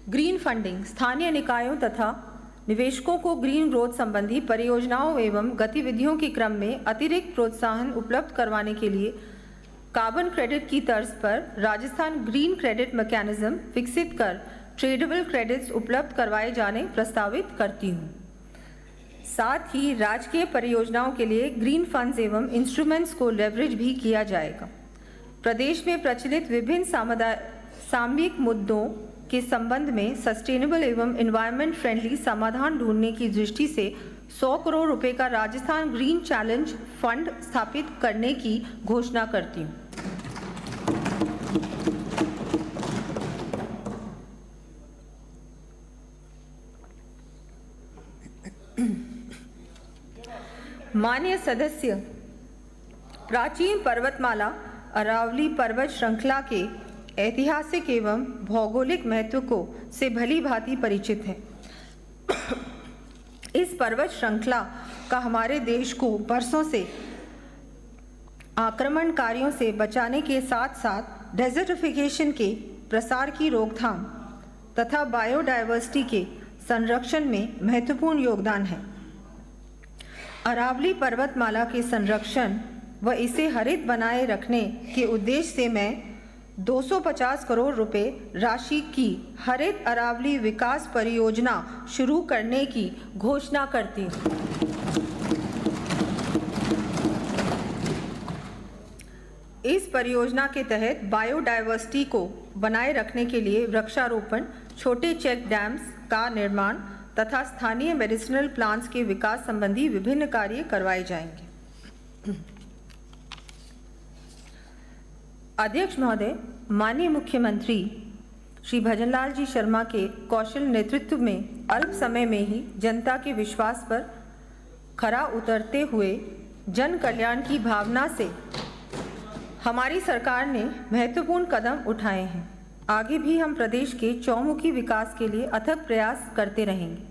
Green funding. स्थानीय निकायों तथा निवेशकों को ग्रीन ग्रोथ संबंधी परियोजनाओं एवं गतिविधियों के क्रम में अतिरिक्त प्रोत्साहन उपलब्ध करवाने के लिए कार्बन क्रेडिट की तर्ज पर राजस्थान ग्रीन क्रेडिट मैकेनिज्म विकसित कर ट्रेडेबल क्रेडिट्स उपलब्ध करवाए जाने प्रस्तावित करती हूँ। साथ ही राजकीय परियोजनाओं के लिए ग्रीन फंड्स एवं इंस्ट्रूमेंट्स को लेवरेज भी किया जाएगा। प्रदेश में प्रचलित विभिन्न सामयिक मुद्दों के संबंध में सस्टेनेबल एवं एनवायरनमेंट फ्रेंडली समाधान ढूंढने की दृष्टि से 100 करोड़ रुपए का राजस्थान ग्रीन चैलेंज फंड स्थापित करने की घोषणा करती हूँ। माननीय सदस्य, प्राचीन पर्वतमाला अरावली पर्वत श्रृंखला के ऐतिहासिक एवं भौगोलिक महत्व को से भली भांति परिचित है। इस पर्वत श्रृंखला का हमारे देश को बरसों से आक्रमणकारियों से बचाने के साथ साथ डेजर्टिफिकेशन के प्रसार की रोकथाम तथा बायोडायवर्सिटी के संरक्षण में महत्वपूर्ण योगदान है। अरावली पर्वतमाला के संरक्षण व इसे हरित बनाए रखने के उद्देश्य से मैं 250 करोड़ रुपए राशि की हरित अरावली विकास परियोजना शुरू करने की घोषणा करती हूँ। इस परियोजना के तहत बायोडायवर्सिटी को बनाए रखने के लिए वृक्षारोपण, छोटे चेक डैम्स का निर्माण तथा स्थानीय मेडिसिनल प्लांट्स के विकास संबंधी विभिन्न कार्य करवाए जाएंगे। अध्यक्ष महोदय, माननीय मुख्यमंत्री श्री भजनलाल जी शर्मा के कौशल नेतृत्व में अल्प समय में ही जनता के विश्वास पर खरा उतरते हुए जन कल्याण की भावना से हमारी सरकार ने महत्वपूर्ण कदम उठाए हैं। आगे भी हम प्रदेश के चौमुखी विकास के लिए अथक प्रयास करते रहेंगे।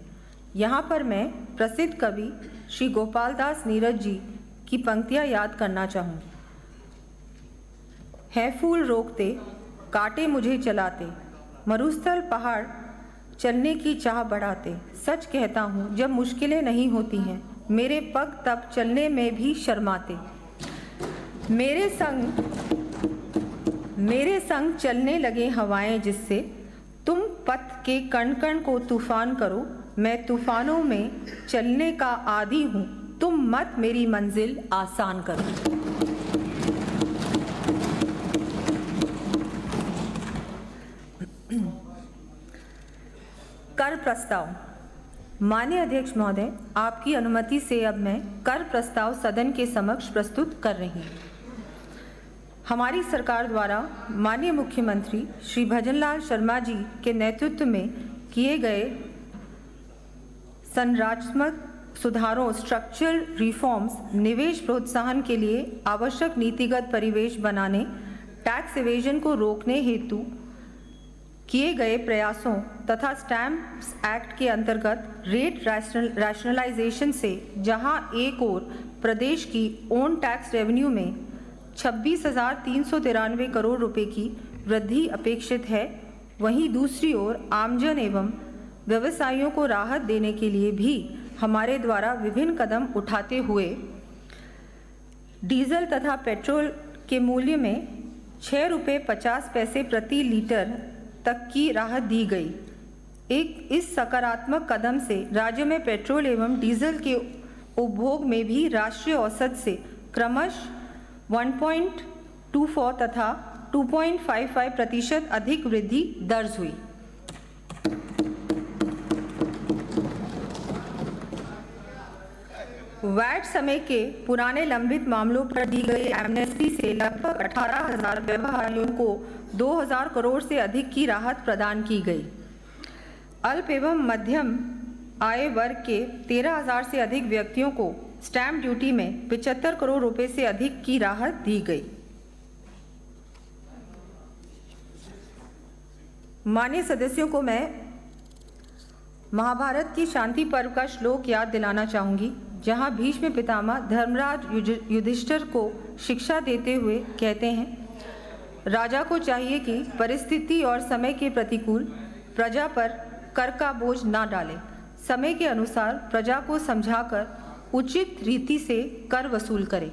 यहाँ पर मैं प्रसिद्ध कवि श्री गोपाल दास नीरज जी की पंक्तियाँ याद करना चाहूँगी। है फूल रोकते, काटे मुझे चलाते, मरुस्थल पहाड़ चलने की चाह बढ़ाते। सच कहता हूँ जब मुश्किलें नहीं होती हैं, मेरे पग तब चलने में भी शर्माते। मेरे संग चलने लगे हवाएं जिससे, तुम पथ के कण कण को तूफान करो। मैं तूफानों में चलने का आदी हूँ, तुम मत मेरी मंजिल आसान करो। कर प्रस्ताव। माननीय अध्यक्ष महोदय, आपकी अनुमति से अब मैं कर प्रस्ताव सदन के समक्ष प्रस्तुत कर रही हूँ। हमारी सरकार द्वारा माननीय मुख्यमंत्री श्री भजनलाल शर्मा जी के नेतृत्व में किए गए संरचनात्मक सुधारों, स्ट्रक्चरल रिफॉर्म्स, निवेश प्रोत्साहन के लिए आवश्यक नीतिगत परिवेश बनाने, टैक्स इवेजन को रोकने हेतु किए गए प्रयासों तथा स्टैम्प्स एक्ट के अंतर्गत रेट रैशनलाइजेशन से जहां एक ओर प्रदेश की ओन टैक्स रेवेन्यू में 26,393 करोड़ रुपए की वृद्धि अपेक्षित है, वहीं दूसरी ओर आमजन एवं व्यवसायियों को राहत देने के लिए भी हमारे द्वारा विभिन्न कदम उठाते हुए डीजल तथा पेट्रोल के मूल्य में 6 रुपये 50 पैसे प्रति लीटर तक की राहत दी गई। इस सकारात्मक कदम से राज्य में पेट्रोल एवं डीजल के उपभोग में भी राष्ट्रीय औसत से क्रमशः 1.24 तथा 2.55% अधिक वृद्धि दर्ज हुई। वैट समय के पुराने लंबित मामलों पर दी गई एमनेस्टी से लगभग 18,000 व्यवहारियों को 2,000 करोड़ से अधिक की राहत प्रदान की गई। अल्प एवं मध्यम आय वर्ग के 13,000 से अधिक व्यक्तियों को स्टैंप ड्यूटी में 75 करोड़ रुपए से अधिक की राहत दी गई। माननीय सदस्यों को मैं महाभारत की शांति पर्व का श्लोक याद दिलाना चाहूंगी, जहां भीष्म पितामह धर्मराज युधिष्ठिर को शिक्षा देते हुए कहते हैं, राजा को चाहिए कि परिस्थिति और समय के प्रतिकूल प्रजा पर कर का बोझ ना डाले, समय के अनुसार प्रजा को समझाकर उचित रीति से कर वसूल करे।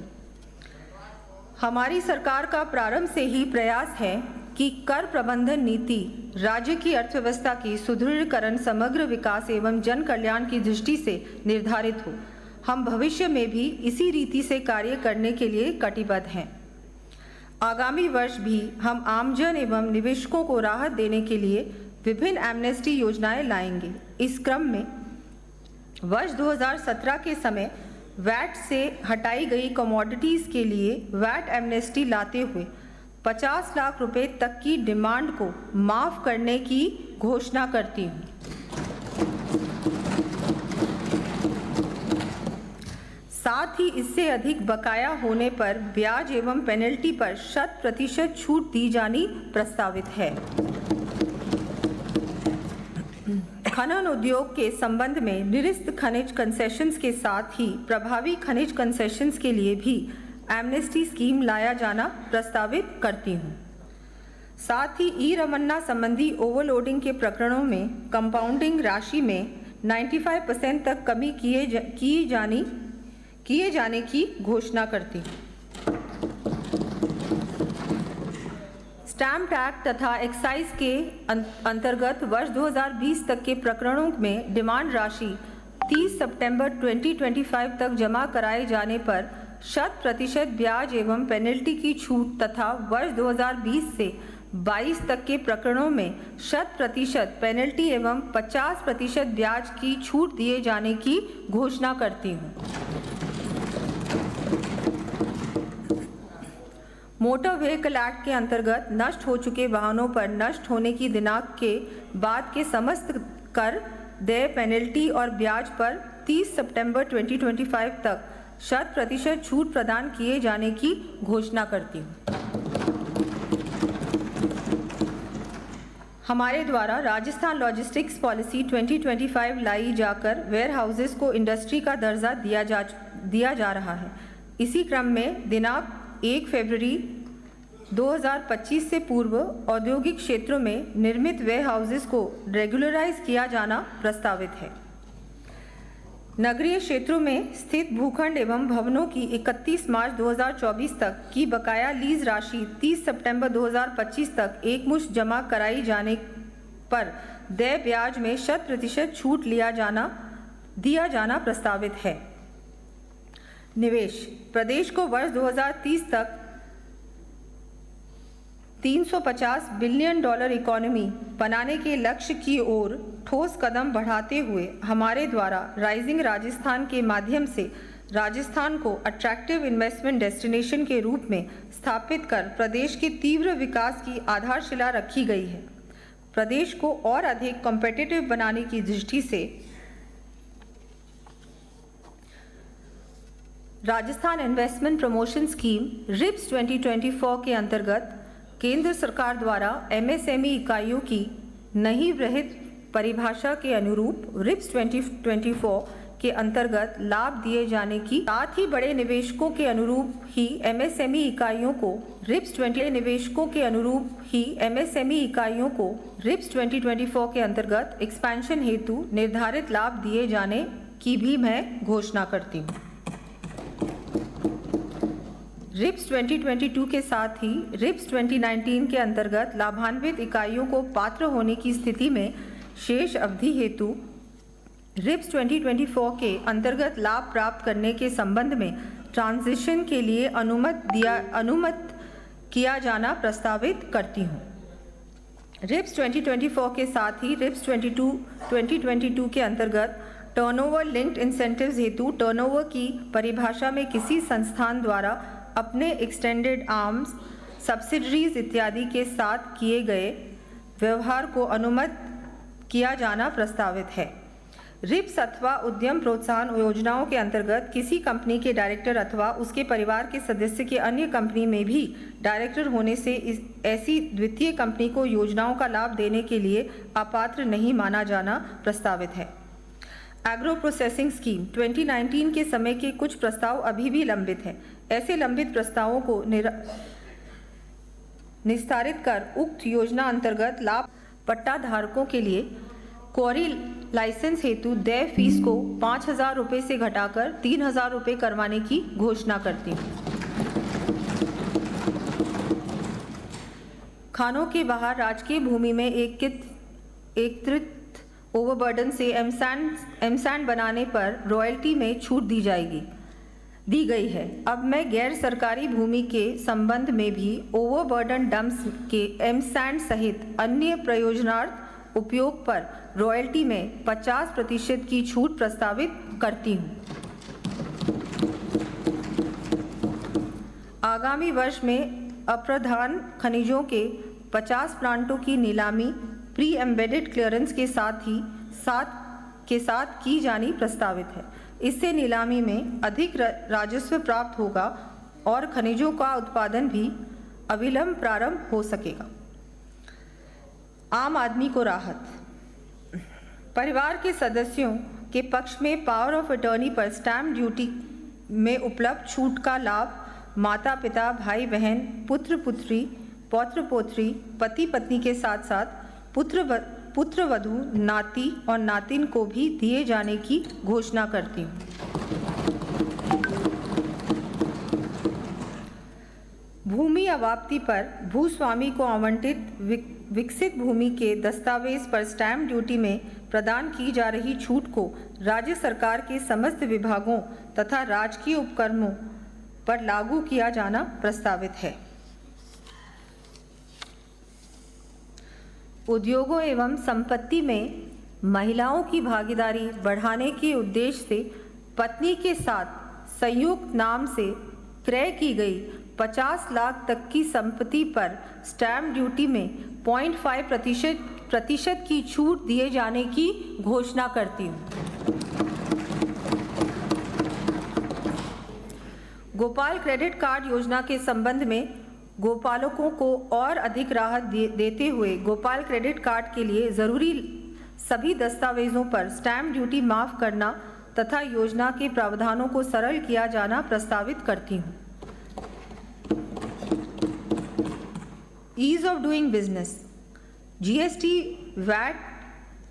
हमारी सरकार का प्रारंभ से ही प्रयास है कि कर प्रबंधन नीति राज्य की अर्थव्यवस्था की सुदृढ़ीकरण, समग्र विकास एवं जन कल्याण की दृष्टि से निर्धारित हो। हम भविष्य में भी इसी रीति से कार्य करने के लिए कटिबद्ध हैं। आगामी वर्ष भी हम आमजन एवं निवेशकों को राहत देने के लिए विभिन्न एमनेस्टी योजनाएं लाएंगे। इस क्रम में वर्ष 2017 के समय वैट से हटाई गई कमोडिटीज़ के लिए वैट एमनेस्टी लाते हुए 50 लाख रुपए तक की डिमांड को माफ़ करने की घोषणा करती हूँ। साथ ही इससे अधिक बकाया होने पर ब्याज एवं पेनल्टी पर 100% छूट दी जानी प्रस्तावित है। खनन उद्योग के संबंध में निरस्त खनिज कंसेशंस के साथ ही प्रभावी खनिज कंसेशंस के लिए भी एमनेस्टी स्कीम लाया जाना प्रस्तावित करती हूँ। साथ ही ई रमन्ना संबंधी ओवरलोडिंग के प्रकरणों में कंपाउंडिंग राशि में 95% तक कमी किए जाने की घोषणा करती हूँ। स्टैम्प एक्ट तथा एक्साइज के अंतर्गत वर्ष 2020 तक के प्रकरणों में डिमांड राशि 30 सितंबर 2025 तक जमा कराए जाने पर 100% ब्याज एवं पेनल्टी की छूट तथा वर्ष 2020 से 22 तक के प्रकरणों में 100% पेनल्टी एवं 50% ब्याज की छूट दिए जाने की घोषणा करती हूँ। मोटर व्हीकल एक्ट के अंतर्गत नष्ट हो चुके वाहनों पर नष्ट होने की दिनांक के बाद के समस्त कर, देय, पेनल्टी और ब्याज पर 30 सितंबर 2025 तक 100% छूट प्रदान किए जाने की घोषणा करती हूँ। हमारे द्वारा राजस्थान लॉजिस्टिक्स पॉलिसी 2025 लाई जाकर वेयर हाउसेस को इंडस्ट्री का दर्जा दिया जा रहा है। इसी क्रम में दिनांक 1 फरवरी 2025 से पूर्व औद्योगिक क्षेत्रों में निर्मित वेयर हाउसेस को रेगुलराइज किया जाना प्रस्तावित है। नगरीय क्षेत्रों में स्थित भूखंड एवं भवनों की 31 मार्च 2024 तक की बकाया लीज राशि 30 सितंबर 2025 तक एकमुश्त जमा कराई जाने पर देय ब्याज में 100% छूट दिया जाना प्रस्तावित है। निवेश प्रदेश को वर्ष 2030 तक $350 बिलियन इकोनॉमी बनाने के लक्ष्य की ओर ठोस कदम बढ़ाते हुए हमारे द्वारा राइजिंग राजस्थान के माध्यम से राजस्थान को अट्रैक्टिव इन्वेस्टमेंट डेस्टिनेशन के रूप में स्थापित कर प्रदेश के तीव्र विकास की आधारशिला रखी गई है। प्रदेश को और अधिक कॉम्पिटिटिव बनाने की दृष्टि से Rajasthan investment promotion scheme RIPS 2024 के अंतर्गत केंद्र सरकार द्वारा एमएसएमई इकाइयों की नई वृहद परिभाषा के अनुरूप रिप्स 2024 के अंतर्गत लाभ दिए जाने की, साथ ही बड़े निवेशकों के अनुरूप ही एमएसएमई इकाइयों को रिप्स 2024 के अंतर्गत एक्सपेंशन हेतु निर्धारित लाभ दिए जाने की भी मैं घोषणा करती हूँ। रिप्स 2022 के साथ ही रिप्स 2019 के अंतर्गत लाभान्वित इकाइयों को पात्र होने की स्थिति में शेष अवधि हेतु रिप्स 2024 के अंतर्गत लाभ प्राप्त करने के संबंध में ट्रांजिशन के लिए अनुमत किया जाना प्रस्तावित करती हूँ। रिप्स 2024 के साथ ही रिप्स 2022 के अंतर्गत टर्नओवर लिंक्ड इंसेंटिव्स हेतु टर्नओवर की परिभाषा में किसी संस्थान द्वारा अपने एक्सटेंडेड आर्म्स, सब्सिडरीज इत्यादि के साथ किए गए व्यवहार को अनुमत किया जाना प्रस्तावित है। रिप्स अथवा उद्यम प्रोत्साहन योजनाओं के अंतर्गत किसी कंपनी के डायरेक्टर अथवा उसके परिवार के सदस्य के अन्य कंपनी में भी डायरेक्टर होने से ऐसी द्वितीय कंपनी को योजनाओं का लाभ देने के लिए अपात्र नहीं माना जाना प्रस्तावित है। एग्रो प्रोसेसिंग स्कीम 2019 के समय के कुछ प्रस्ताव अभी भी लंबित हैं। ऐसे लंबित प्रस्तावों को निस्तारित कर उक्त योजना अंतर्गत लाभ पट्टा धारकों के लिए क्वारी लाइसेंस हेतु देय फीस को 5,000 रुपये से घटाकर 3,000 रुपये करवाने की घोषणा करती हूँ। खानों के बाहर राजकीय भूमि में एकत्रित ओवरबर्डन से एमसैंड बनाने पर रॉयल्टी में छूट दी गई है। अब मैं गैर सरकारी भूमि के संबंध में भी ओवरबर्डन डंप्स के एमसैंड सहित अन्य प्रयोजनार्थ उपयोग पर रॉयल्टी में 50% की छूट प्रस्तावित करती हूँ। आगामी वर्ष में अप्रधान खनिजों के 50 प्लांटों की नीलामी प्री एम्बेडेड क्लियरेंस के साथ की जानी प्रस्तावित है। इससे नीलामी में अधिक राजस्व प्राप्त होगा और खनिजों का उत्पादन भी अविलंब प्रारंभ हो सकेगा। आम आदमी को राहत। परिवार के सदस्यों के पक्ष में पावर ऑफ अटॉर्नी पर स्टैम्प ड्यूटी में उपलब्ध छूट का लाभ माता पिता, भाई बहन, पुत्र पुत्री, पौत्र पोत्री, पति पत्नी के साथ साथ पुत्र वधू, नाती और नातिन को भी दिए जाने की घोषणा करती हूँ। भूमि अवाप्ति पर भूस्वामी को आवंटित विकसित भूमि के दस्तावेज पर स्टैम्प ड्यूटी में प्रदान की जा रही छूट को राज्य सरकार के समस्त विभागों तथा राजकीय उपक्रमों पर लागू किया जाना प्रस्तावित है। उद्योगों एवं संपत्ति में महिलाओं की भागीदारी बढ़ाने के उद्देश्य से पत्नी के साथ संयुक्त नाम से क्रय की गई 50 लाख तक की संपत्ति पर स्टैम्प ड्यूटी में 0.5% की छूट दिए जाने की घोषणा करती हूँ। गोपाल क्रेडिट कार्ड योजना के संबंध में गोपालकों को और अधिक राहत देते हुए गोपाल क्रेडिट कार्ड के लिए जरूरी सभी दस्तावेजों पर स्टैम्प ड्यूटी माफ करना तथा योजना के प्रावधानों को सरल किया जाना प्रस्तावित करती हूँ। Ease of doing business, GST, VAT,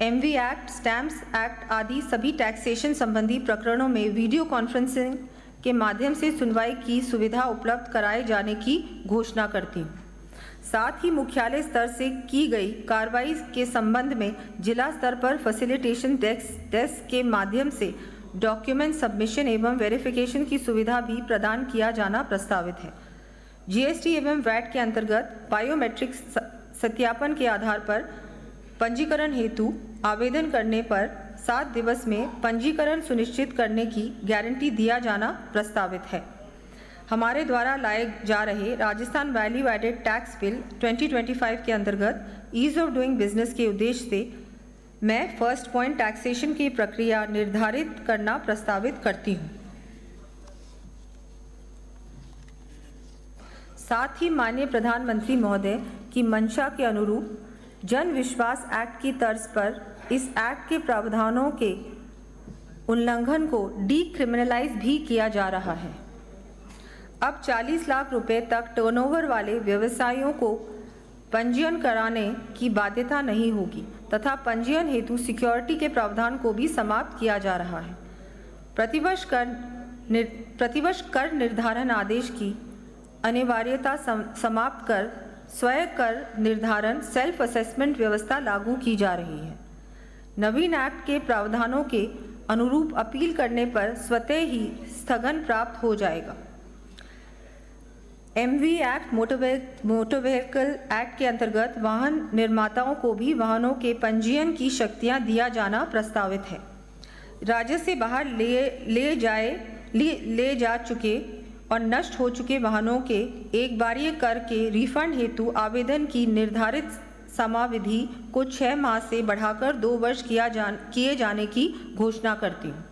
MV act, stamps act आदि सभी टैक्सेशन संबंधी प्रकरणों में वीडियो कॉन्फ्रेंसिंग के माध्यम से सुनवाई की सुविधा उपलब्ध कराए जाने की घोषणा करती हूँ। साथ ही मुख्यालय स्तर से की गई कार्रवाई के संबंध में जिला स्तर पर फैसिलिटेशन डेस्क के माध्यम से डॉक्यूमेंट सबमिशन एवं वेरिफिकेशन की सुविधा भी प्रदान किया जाना प्रस्तावित है। जीएसटी एवं वैट के अंतर्गत बायोमेट्रिक सत्यापन के आधार पर पंजीकरण हेतु आवेदन करने पर 7 दिवस में पंजीकरण सुनिश्चित करने की गारंटी दिया जाना प्रस्तावित है। हमारे द्वारा लाए जा रहे Rajasthan value added tax bill 2025 के अंतर्गत ईज ऑफ डूइंग बिजनेस के उद्देश्य से मैं फर्स्ट पॉइंट टैक्सेशन की प्रक्रिया निर्धारित करना प्रस्तावित करती हूँ। साथ ही माननीय प्रधानमंत्री महोदय की मंशा के अनुरूप जन विश्वास एक्ट की तर्ज पर इस एक्ट के प्रावधानों के उल्लंघन को डीक्रिमिनलाइज भी किया जा रहा है। अब 40 लाख रुपए तक टर्नओवर वाले व्यवसायियों को पंजीयन कराने की बाध्यता नहीं होगी तथा पंजीयन हेतु सिक्योरिटी के प्रावधान को भी समाप्त किया जा रहा है। प्रतिवर्ष कर निर्धारण आदेश की अनिवार्यता समाप्त कर स्वयं कर निर्धारण सेल्फ असेसमेंट व्यवस्था लागू की जा रही है। नवीन एक्ट के प्रावधानों के अनुरूप अपील करने पर स्वतः ही स्थगन प्राप्त हो जाएगा। MV act motor vehicle act के अंतर्गत वाहन निर्माताओं को भी वाहनों के पंजीयन की शक्तियां दिया जाना प्रस्तावित है। राज्य से बाहर ले जा चुके और नष्ट हो चुके वाहनों के एक बारीय कर के रिफंड हेतु आवेदन की निर्धारित समाविधि को 6 माह से बढ़ाकर 2 वर्ष किए जाने की घोषणा करती हूँ।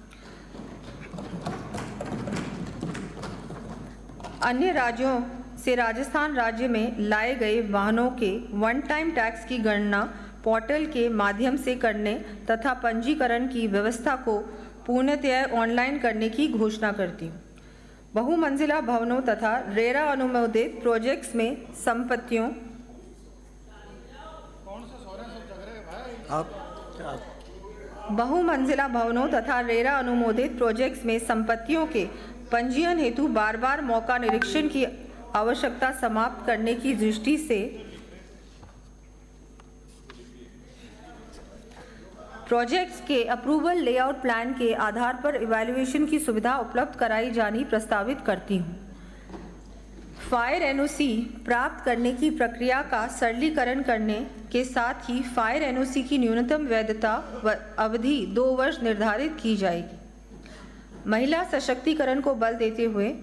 अन्य राज्यों से राजस्थान राज्य में लाए गए वाहनों के वन टाइम टैक्स की गणना पोर्टल के माध्यम से करने तथा पंजीकरण की व्यवस्था को पूर्णतः ऑनलाइन करने की घोषणा करती हूँ। बहुमंजिला भवनों तथा रेरा अनुमोदित प्रोजेक्ट्स में संपत्तियों बहुमंजिला भवनों तथा रेरा अनुमोदित प्रोजेक्ट्स में संपत्तियों के पंजीयन हेतु बार मौका निरीक्षण की आवश्यकता समाप्त करने की दृष्टि से प्रोजेक्ट्स के अप्रूवल लेआउट प्लान के आधार पर इवैल्यूएशन की सुविधा उपलब्ध कराई जानी प्रस्तावित करती हूँ। फायर एनओसी प्राप्त करने की प्रक्रिया का सरलीकरण करने के साथ ही फायर एनओसी की न्यूनतम वैधता अवधि 2 वर्ष निर्धारित की जाएगी। महिला सशक्तिकरण को बल देते हुए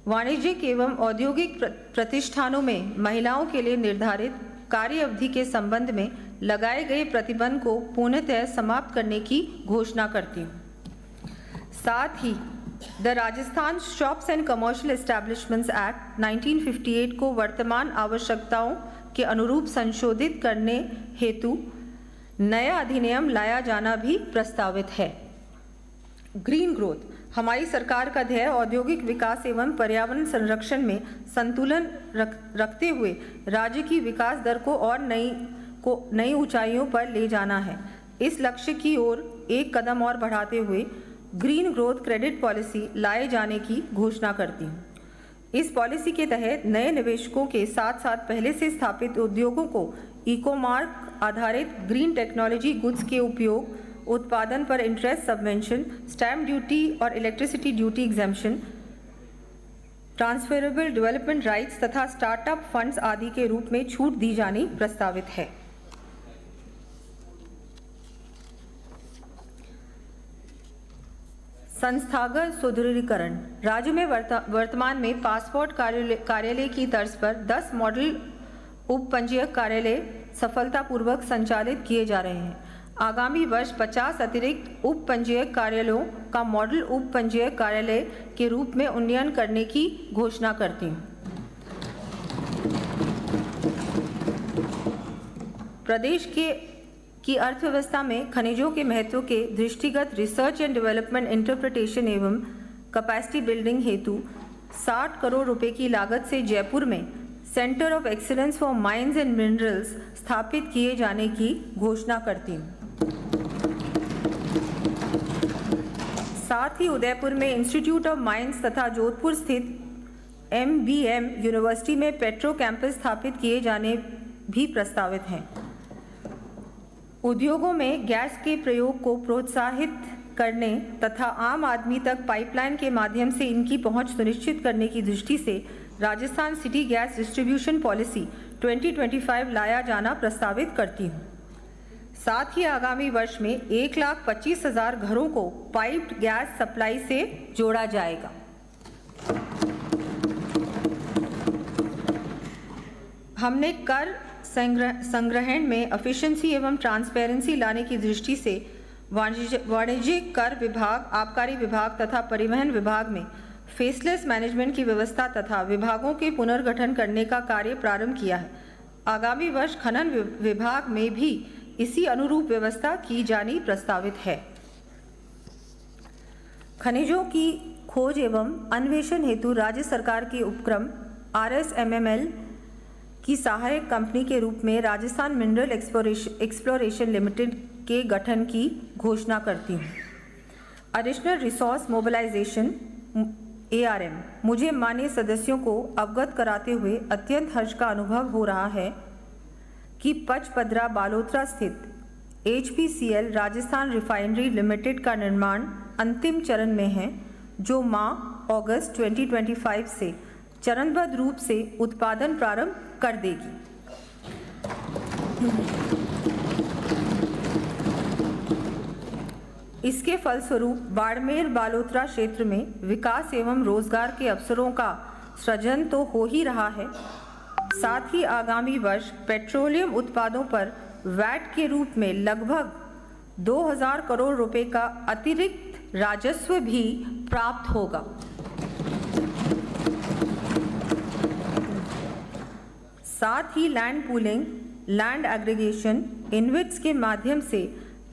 वाणिज्यिक एवं औद्योगिक प्रतिष्ठानों में महिलाओं के लिए निर्धारित कार्य अवधि के संबंध में लगाए गए प्रतिबंध को पूर्णतः समाप्त करने की घोषणा करती हूँ। साथ ही the Rajasthan shops and commercial establishments act 1958 को वर्तमान आवश्यकताओं के अनुरूप संशोधित करने हेतु नया अधिनियम लाया जाना भी प्रस्तावित है। ग्रीन ग्रोथ, हमारी सरकार का ध्येय औद्योगिक विकास एवं पर्यावरण संरक्षण में संतुलन रखते हुए राज्य की विकास दर को और नई ऊंचाइयों पर ले जाना है। इस लक्ष्य की ओर एक कदम और बढ़ाते हुए ग्रीन ग्रोथ क्रेडिट पॉलिसी लाए जाने की घोषणा करती हूँ। इस पॉलिसी के तहत नए निवेशकों के साथ साथ पहले से स्थापित उद्योगों को इकोमार्क आधारित ग्रीन टेक्नोलॉजी गुड्स के उपयोग, उत्पादन पर इंटरेस्ट सबवेंशन, स्टैम्प ड्यूटी और electricity duty exemption, transferable development rights तथा स्टार्टअप फंड्स आदि के रूप में छूट दी जानी प्रस्तावित है। संस्थागत सुदृढ़ीकरण। राज्य में वर्तमान में पासपोर्ट कार्यालय की तर्ज पर 10 मॉडल उप पंजीयक कार्यालय सफलतापूर्वक संचालित किए जा रहे हैं। आगामी वर्ष 50 अतिरिक्त उप पंजीयक कार्यालयों का मॉडल उप पंजीयक कार्यालय के रूप में उन्नयन करने की घोषणा करती हूँ। प्रदेश की अर्थव्यवस्था में खनिजों के महत्व के दृष्टिगत रिसर्च एंड डेवलपमेंट इंटरप्रिटेशन एवं कैपेसिटी बिल्डिंग हेतु 60 करोड़ रुपए की लागत से जयपुर में centre of excellence for mines and minerals स्थापित किए जाने की घोषणा करती हूँ। साथ ही उदयपुर में इंस्टीट्यूट ऑफ माइंस तथा जोधपुर स्थित MBM यूनिवर्सिटी में पेट्रो कैंपस स्थापित किए जाने भी प्रस्तावित हैं। उद्योगों में गैस के प्रयोग को प्रोत्साहित करने तथा आम आदमी तक पाइपलाइन के माध्यम से इनकी पहुंच सुनिश्चित करने की दृष्टि से Rajasthan city gas distribution policy 2025 लाया जाना प्रस्तावित करती हूँ। साथ ही आगामी वर्ष में 1,25,000 घरों को पाइप्ड गैस सप्लाई से जोड़ा जाएगा। हमने कर संग्रहण में एफिशिएंसी एवं ट्रांसपेरेंसी लाने की दृष्टि से वाणिज्यिक कर विभाग, आबकारी विभाग तथा परिवहन विभाग में फेसलेस मैनेजमेंट की व्यवस्था तथा विभागों के पुनर्गठन करने का कार्य प्रारंभ किया है। आगामी वर्ष खनन विभाग में भी इसी अनुरूप व्यवस्था की जानी प्रस्तावित है। खनिजों की खोज एवं अन्वेषण हेतु राज्य सरकार के उपक्रम RSMML की सहायक कंपनी के रूप में राजस्थान मिनरल एक्सप्लोरेशन लिमिटेड के गठन की घोषणा करती हूँ। Additional resource mobilisation ARM। मुझे माननीय सदस्यों को अवगत कराते हुए अत्यंत हर्ष का अनुभव हो रहा है कि पचपदरा बालोतरा स्थित HPCL राजस्थान रिफाइनरी लिमिटेड का निर्माण अंतिम चरण में है, जो अगस्त 2025 से चरणबद्ध रूप से उत्पादन प्रारंभ कर देगी। इसके फलस्वरूप बाड़मेर बालोतरा क्षेत्र में विकास एवं रोजगार के अवसरों का सृजन तो हो ही रहा है, साथ ही आगामी वर्ष पेट्रोलियम उत्पादों पर वैट के रूप में लगभग 2000 करोड़ रुपए का अतिरिक्त राजस्व भी प्राप्त होगा। साथ ही land pooling, land aggregation, InvITs के माध्यम से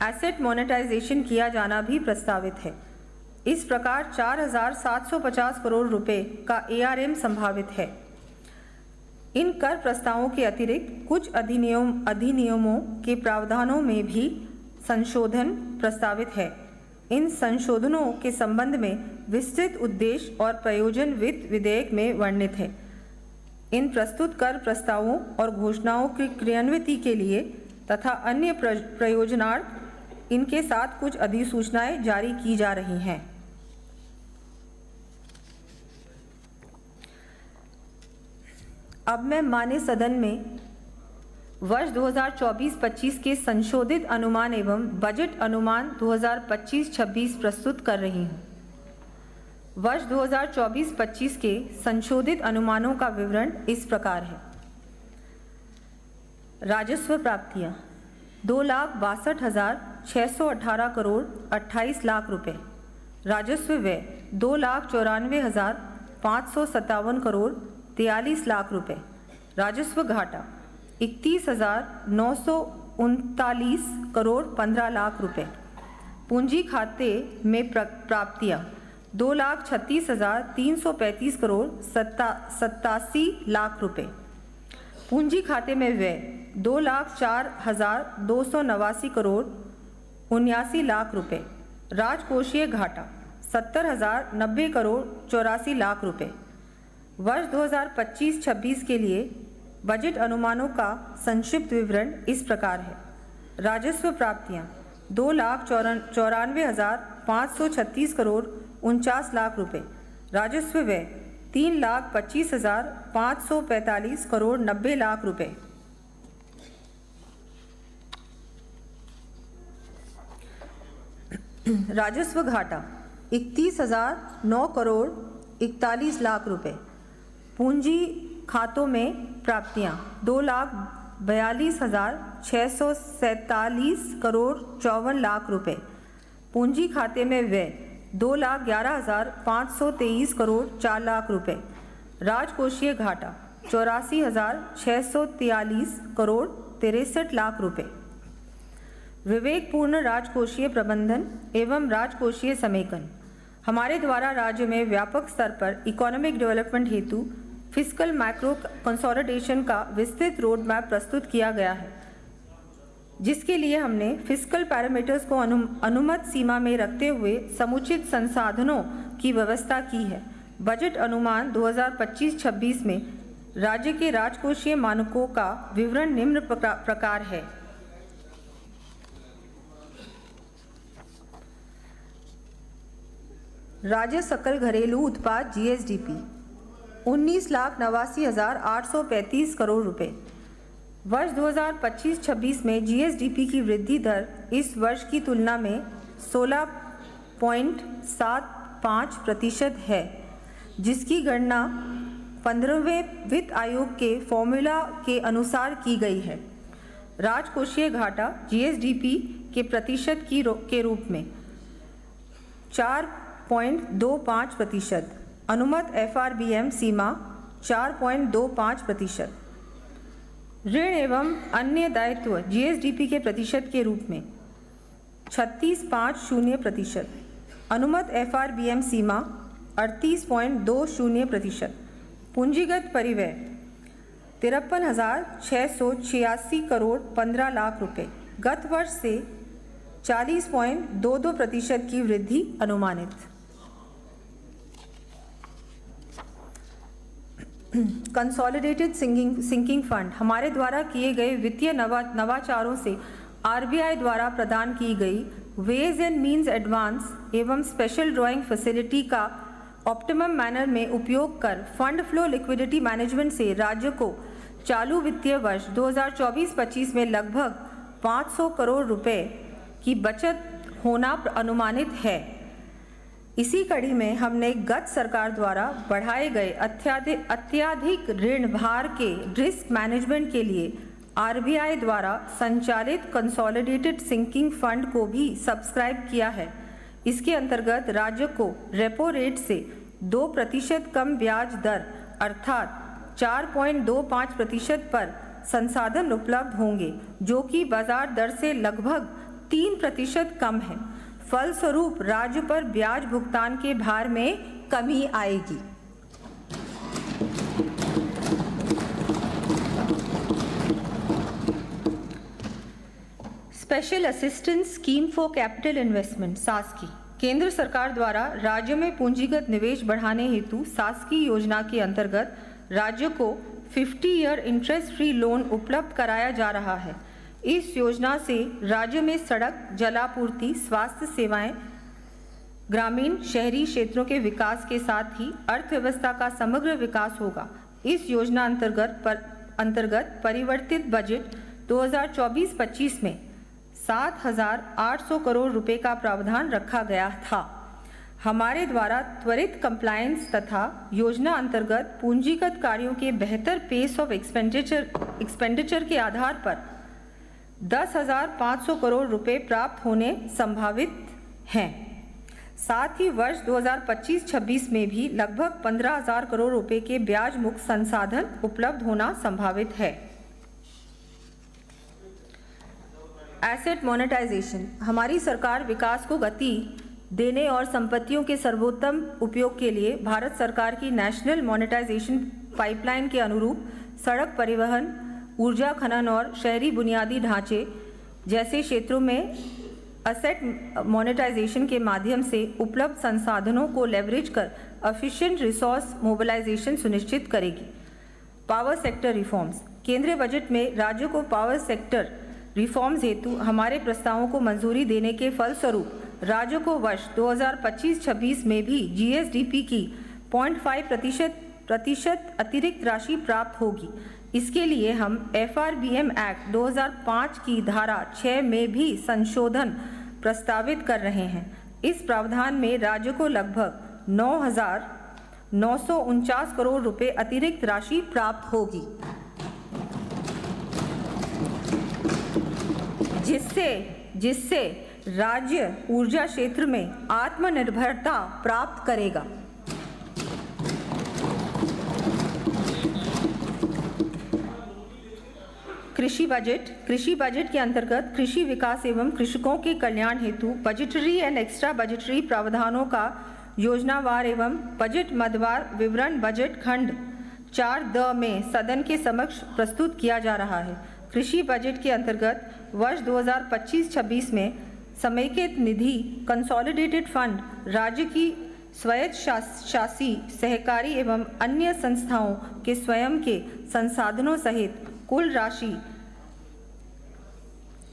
एसेट मोनेटाइजेशन किया जाना भी प्रस्तावित है। इस प्रकार 4750 करोड़ रुपए का ARM संभावित है। इन कर प्रस्तावों के अतिरिक्त कुछ अधिनियमों के प्रावधानों में भी संशोधन प्रस्तावित है। इन संशोधनों के संबंध में विस्तृत उद्देश्य और प्रयोजन वित्त विधेयक में वर्णित है। इन प्रस्तुत कर प्रस्तावों और घोषणाओं की क्रियान्विति के लिए तथा अन्य प्रयोजनार्थ इनके साथ कुछ अधिसूचनाएं जारी की जा रही हैं। अब मैं माननीय सदन में वर्ष 2024-25 के संशोधित अनुमान एवं बजट अनुमान 2025-26 प्रस्तुत कर रही हूँ। वर्ष 2024-25 के संशोधित अनुमानों का विवरण इस प्रकार है। राजस्व प्राप्तियाँ 2,62,618 करोड़ 28 लाख रुपए। राजस्व व्यय 2,94,557 करोड़ 43 लाख रुपए। राजस्व घाटा 31,939 करोड़ 15 लाख रुपए। पूंजी खाते में प्राप्तियाँ 2,36,335 करोड़ 87 लाख रुपए। पूंजी खाते में व्यय 2,04,289 करोड़ 79 लाख रुपए। राजकोषीय घाटा 70,090 करोड़ 84 लाख रुपए। वर्ष 2025-26 के लिए बजट अनुमानों का संक्षिप्त विवरण इस प्रकार है। राजस्व प्राप्तियां 2,94,536 करोड़ 49 लाख रुपए। राजस्व व्यय 3,25,545 करोड़ 90 लाख रुपए। राजस्व घाटा 31,009 करोड़ 41 लाख रुपए। पूंजी खातों में प्राप्तियां 2,42,647 करोड़ 54 लाख रुपए। पूंजी खाते में व्यय 2,11,523 करोड़ 4 लाख रुपए। राजकोषीय घाटा 84,643 करोड़ 63 लाख रुपए। विवेकपूर्ण राजकोषीय प्रबंधन एवं राजकोषीय समेकन। हमारे द्वारा राज्य में व्यापक स्तर पर इकोनॉमिक डेवलपमेंट हेतु फिस्कल मैक्रो कंसोलिडेशन का विस्तृत रोड मैप प्रस्तुत किया गया है, जिसके लिए हमने फिस्कल पैरामीटर्स को अनुमत सीमा में रखते हुए समुचित संसाधनों की व्यवस्था की है। बजट अनुमान 2025-26 में राज्य के राजकोषीय मानकों का विवरण निम्न प्रकार है। राज्य सकल घरेलू उत्पाद GSDP 19,89,835 करोड़ रुपए। वर्ष 2025-26 में GSDP की वृद्धि दर इस वर्ष की तुलना में 16.75% है, जिसकी गणना 15वें वित्त आयोग के फॉर्मूला के अनुसार की गई है। राजकोषीय घाटा GSDP के प्रतिशत के रूप में 4.25%। अनुमत FRBM सीमा 4.25%। ऋण एवं अन्य दायित्व GSDP के प्रतिशत के रूप में 36.50%। अनुमत FRBM सीमा 38.20%। पूंजीगत परिव्यय 53,686 करोड़ 15 लाख रुपए। गत वर्ष से 40.22% की वृद्धि अनुमानित। Consolidated sinking fund. हमारे द्वारा किए गए वित्तीय नवाचारों से RBI द्वारा प्रदान की गई वेज एंड मीन्स एडवांस एवं स्पेशल ड्राइंग फैसिलिटी का ऑप्टिमम मैनर में उपयोग कर फंड फ्लो लिक्विडिटी मैनेजमेंट से राज्य को चालू वित्तीय वर्ष 2024-25 में लगभग 500 करोड़ रुपए की बचत होना अनुमानित है। इसी कड़ी में हमने गत सरकार द्वारा बढ़ाए गए अत्याधिक ऋण भार के रिस्क मैनेजमेंट के लिए RBI द्वारा संचालित कंसोलिडेटेड सिंकिंग फंड को भी सब्सक्राइब किया है। इसके अंतर्गत राज्य को रेपो रेट से 2% कम ब्याज दर अर्थात 4.25% पर संसाधन उपलब्ध होंगे, जो कि बाजार दर से लगभग 3% कम है। फलस्वरूप राज्य पर ब्याज भुगतान के भार में कमी आएगी। Special assistance scheme for capital investment SASCI. केंद्र सरकार द्वारा राज्य में पूंजीगत निवेश बढ़ाने हेतु सास्की योजना के अंतर्गत राज्य को 50 ईयर इंटरेस्ट फ्री लोन उपलब्ध कराया जा रहा है। इस योजना से राज्य में सड़क, जलापूर्ति, स्वास्थ्य सेवाएं, ग्रामीण शहरी क्षेत्रों के विकास के साथ ही अर्थव्यवस्था का समग्र विकास होगा। इस योजना अंतर्गत परिवर्तित बजट 2024-25 में 7,800 करोड़ रुपए का प्रावधान रखा गया था। हमारे द्वारा त्वरित कंप्लायंस तथा योजना अंतर्गत पूंजीगत कार्यों के बेहतर पेस ऑफ एक्सपेंडिचर के आधार पर 10,500 करोड़ रुपए प्राप्त होने संभावित हैं। साथ ही वर्ष 2025-26 में भी लगभग 15,000 करोड़ रुपए के ब्याज मुक्त संसाधन उपलब्ध होना संभावित है। Asset monetisation. हमारी सरकार विकास को गति देने और संपत्तियों के सर्वोत्तम उपयोग के लिए भारत सरकार की नेशनल मोनेटाइजेशन पाइपलाइन के अनुरूप सड़क परिवहन, ऊर्जा खनन और शहरी बुनियादी ढांचे जैसे क्षेत्रों में असेट मोनेटाइजेशन के माध्यम से उपलब्ध संसाधनों को लेवरेज कर एफिशिएंट रिसोर्स मोबिलाइजेशन सुनिश्चित करेगी। Power sector reforms. केंद्रीय बजट में राज्यों को पावर सेक्टर रिफॉर्म्स हेतु हमारे प्रस्तावों को मंजूरी देने के फलस्वरूप राज्यों को वर्ष 2025-26 में भी जीएसडीपी की 0.5% अतिरिक्त राशि प्राप्त होगी। इसके लिए हम एफआरबीएम एक्ट 2005 की धारा 6 में भी संशोधन प्रस्तावित कर रहे हैं। इस प्रावधान में राज्यों को लगभग 9,949 करोड़ रुपए अतिरिक्त राशि प्राप्त होगी, जिससे राज्य ऊर्जा क्षेत्र में आत्मनिर्भरता प्राप्त करेगा। कृषि बजट के अंतर्गत कृषि विकास एवं कृषकों के कल्याण हेतु बजटरी एंड एक्स्ट्रा बजटरी प्रावधानों का योजनावार एवं बजट मदवार विवरण बजट खंड 4D में सदन के समक्ष प्रस्तुत किया जा रहा है। कृषि बजट के अंतर्गत वर्ष 2025-26 में समेकित निधि कंसोलिडेटेड फंड राज्य की स्वायत्तशासी सहकारी एवं अन्य संस्थाओं के स्वयं के संसाधनों सहित कुल राशि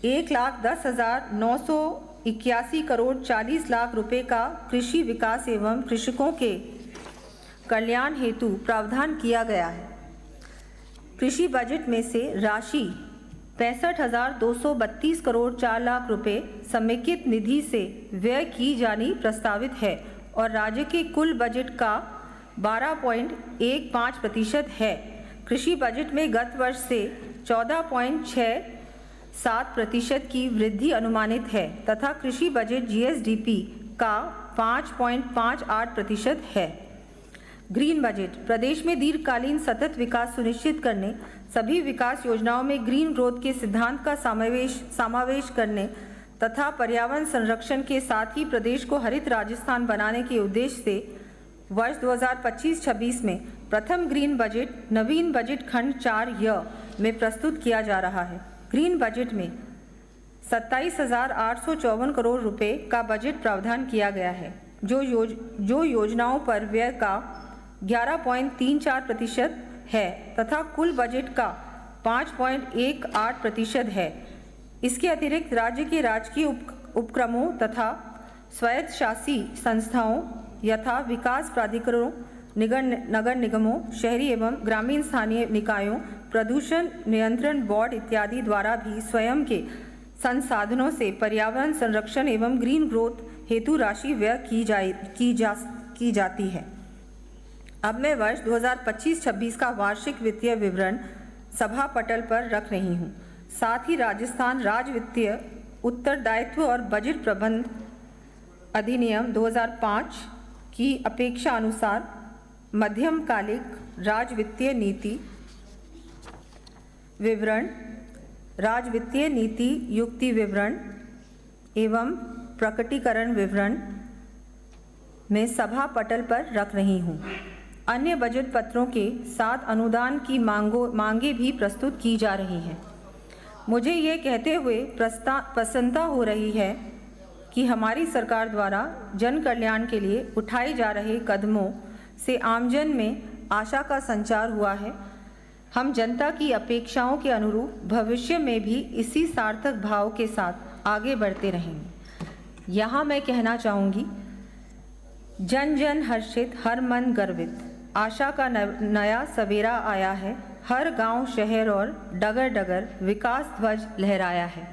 1,10,981 करोड़ 40 लाख रुपए का कृषि विकास एवं कृषकों के कल्याण हेतु प्रावधान किया गया है। कृषि बजट में से राशि 65,232 करोड़ 4 लाख रुपए समेकित निधि से व्यय की जानी प्रस्तावित है और राज्य के कुल बजट का 12.15% है। कृषि बजट में गत वर्ष से 14.67% की वृद्धि अनुमानित है तथा कृषि बजट जीएसडीपी का 5.58% है। Green budget. प्रदेश में दीर्घकालीन सतत विकास सुनिश्चित करने, सभी विकास योजनाओं में ग्रीन ग्रोथ के सिद्धांत का समावेश करने तथा पर्यावरण संरक्षण के साथ ही प्रदेश को हरित राजस्थान बनाने के उद्देश्य से वर्ष 2025-26 में प्रथम ग्रीन बजट नवीन बजट खंड 4 में प्रस्तुत किया जा रहा है। ग्रीन बजट में 27,854 करोड़ रुपए का बजट प्रावधान किया गया है, जो योजनाओं पर व्यय का 11.34% है तथा कुल बजट का 5.18% है। इसके अतिरिक्त राज्य के राजकीय उपक्रमों तथा स्वायत्तशासी संस्थाओं यथा विकास प्राधिकरणों, नगर निगमों, शहरी एवं ग्रामीण स्थानीय निकायों, प्रदूषण नियंत्रण बोर्ड इत्यादि द्वारा भी स्वयं के संसाधनों से पर्यावरण संरक्षण एवं ग्रीन ग्रोथ हेतु राशि व्यय की जाती है। अब मैं वर्ष 2025-26 का वार्षिक वित्तीय विवरण सभा पटल पर रख रही हूँ। साथ ही राजस्थान राज्य वित्तीय उत्तरदायित्व और बजट प्रबंध अधिनियम 2005 की अपेक्षा अनुसार मध्यमकालिक राज्य वित्तीय नीति विवरण, राज्य वित्तीय नीति युक्ति विवरण एवं प्रकटीकरण विवरण में सभा पटल पर रख रही हूँ। अन्य बजट पत्रों के साथ अनुदान की मांगे भी प्रस्तुत की जा रही हैं। मुझे ये कहते हुए प्रसन्नता हो रही है कि हमारी सरकार द्वारा जन कल्याण के लिए उठाए जा रहे कदमों से आमजन में आशा का संचार हुआ है। हम जनता की अपेक्षाओं के अनुरूप भविष्य में भी इसी सार्थक भाव के साथ आगे बढ़ते रहेंगे। यहाँ मैं कहना चाहूँगी, जन जन हर्षित, हर मन गर्वित, आशा का नया सवेरा आया है। हर गांव, शहर और डगर डगर विकास ध्वज लहराया है।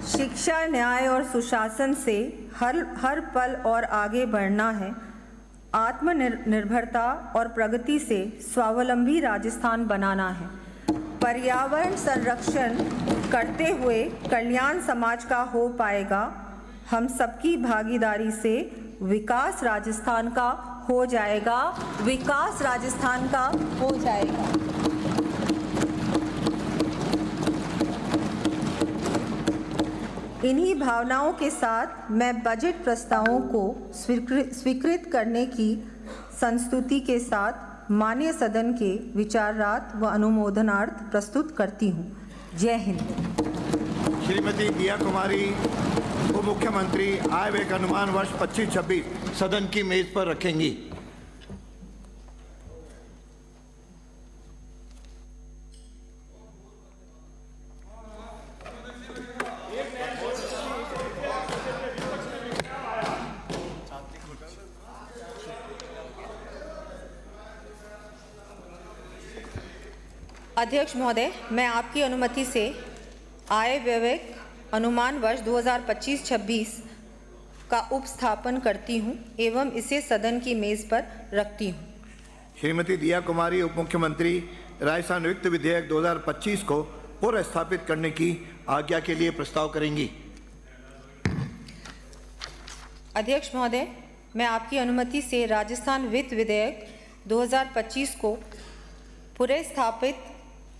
शिक्षा, न्याय और सुशासन से हर पल और आगे बढ़ना है। आत्मनिर्भरता और प्रगति से स्वावलंबी राजस्थान बनाना है। पर्यावरण संरक्षण करते हुए कल्याण समाज का हो पाएगा। हम सबकी भागीदारी से विकास राजस्थान का हो जाएगा। विकास राजस्थान का हो जाएगा। इन्हीं भावनाओं के साथ मैं बजट प्रस्तावों को स्वीकृत करने की संस्तुति के साथ माननीय सदन के विचारार्थ व अनुमोदनार्थ प्रस्तुत करती हूँ। जय हिंद। श्रीमती दिया कुमारी उप मुख्यमंत्री आय व्यय का अनुमान वर्ष 25-26 सदन की मेज पर रखेंगी। अध्यक्ष महोदय, मैं आपकी अनुमति से आय व्यय अनुमान वर्ष 2025-26 का उपस्थापन करती हूं एवं इसे सदन की मेज पर रखती हूं। श्रीमती दिया कुमारी उप मुख्यमंत्री राजस्थान वित्त विधेयक 2025 को पुनर्स्थापित करने की आज्ञा के लिए प्रस्ताव करेंगी। अध्यक्ष महोदय, मैं आपकी अनुमति से राजस्थान वित्त विधेयक 2025 को पुनर्स्थापित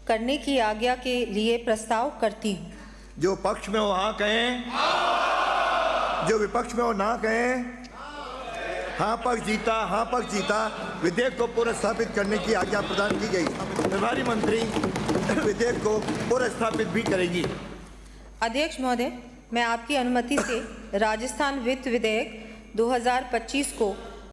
करने की आज्ञा के लिए प्रस्ताव करती हूँ। जो पक्ष में हो हाँ कहें, जो विपक्ष में हो ना कहें। हाँ पक्ष जीता, हाँ पक्ष जीता। विधेयक को पुनर्स्थापित करने की आज्ञा प्रदान की गई। प्रभारी मंत्री विधेयक को पुनर्स्थापित भी करेंगी। अध्यक्ष महोदय, मैं आपकी अनुमति से राजस्थान वित्त विधेयक 2025 को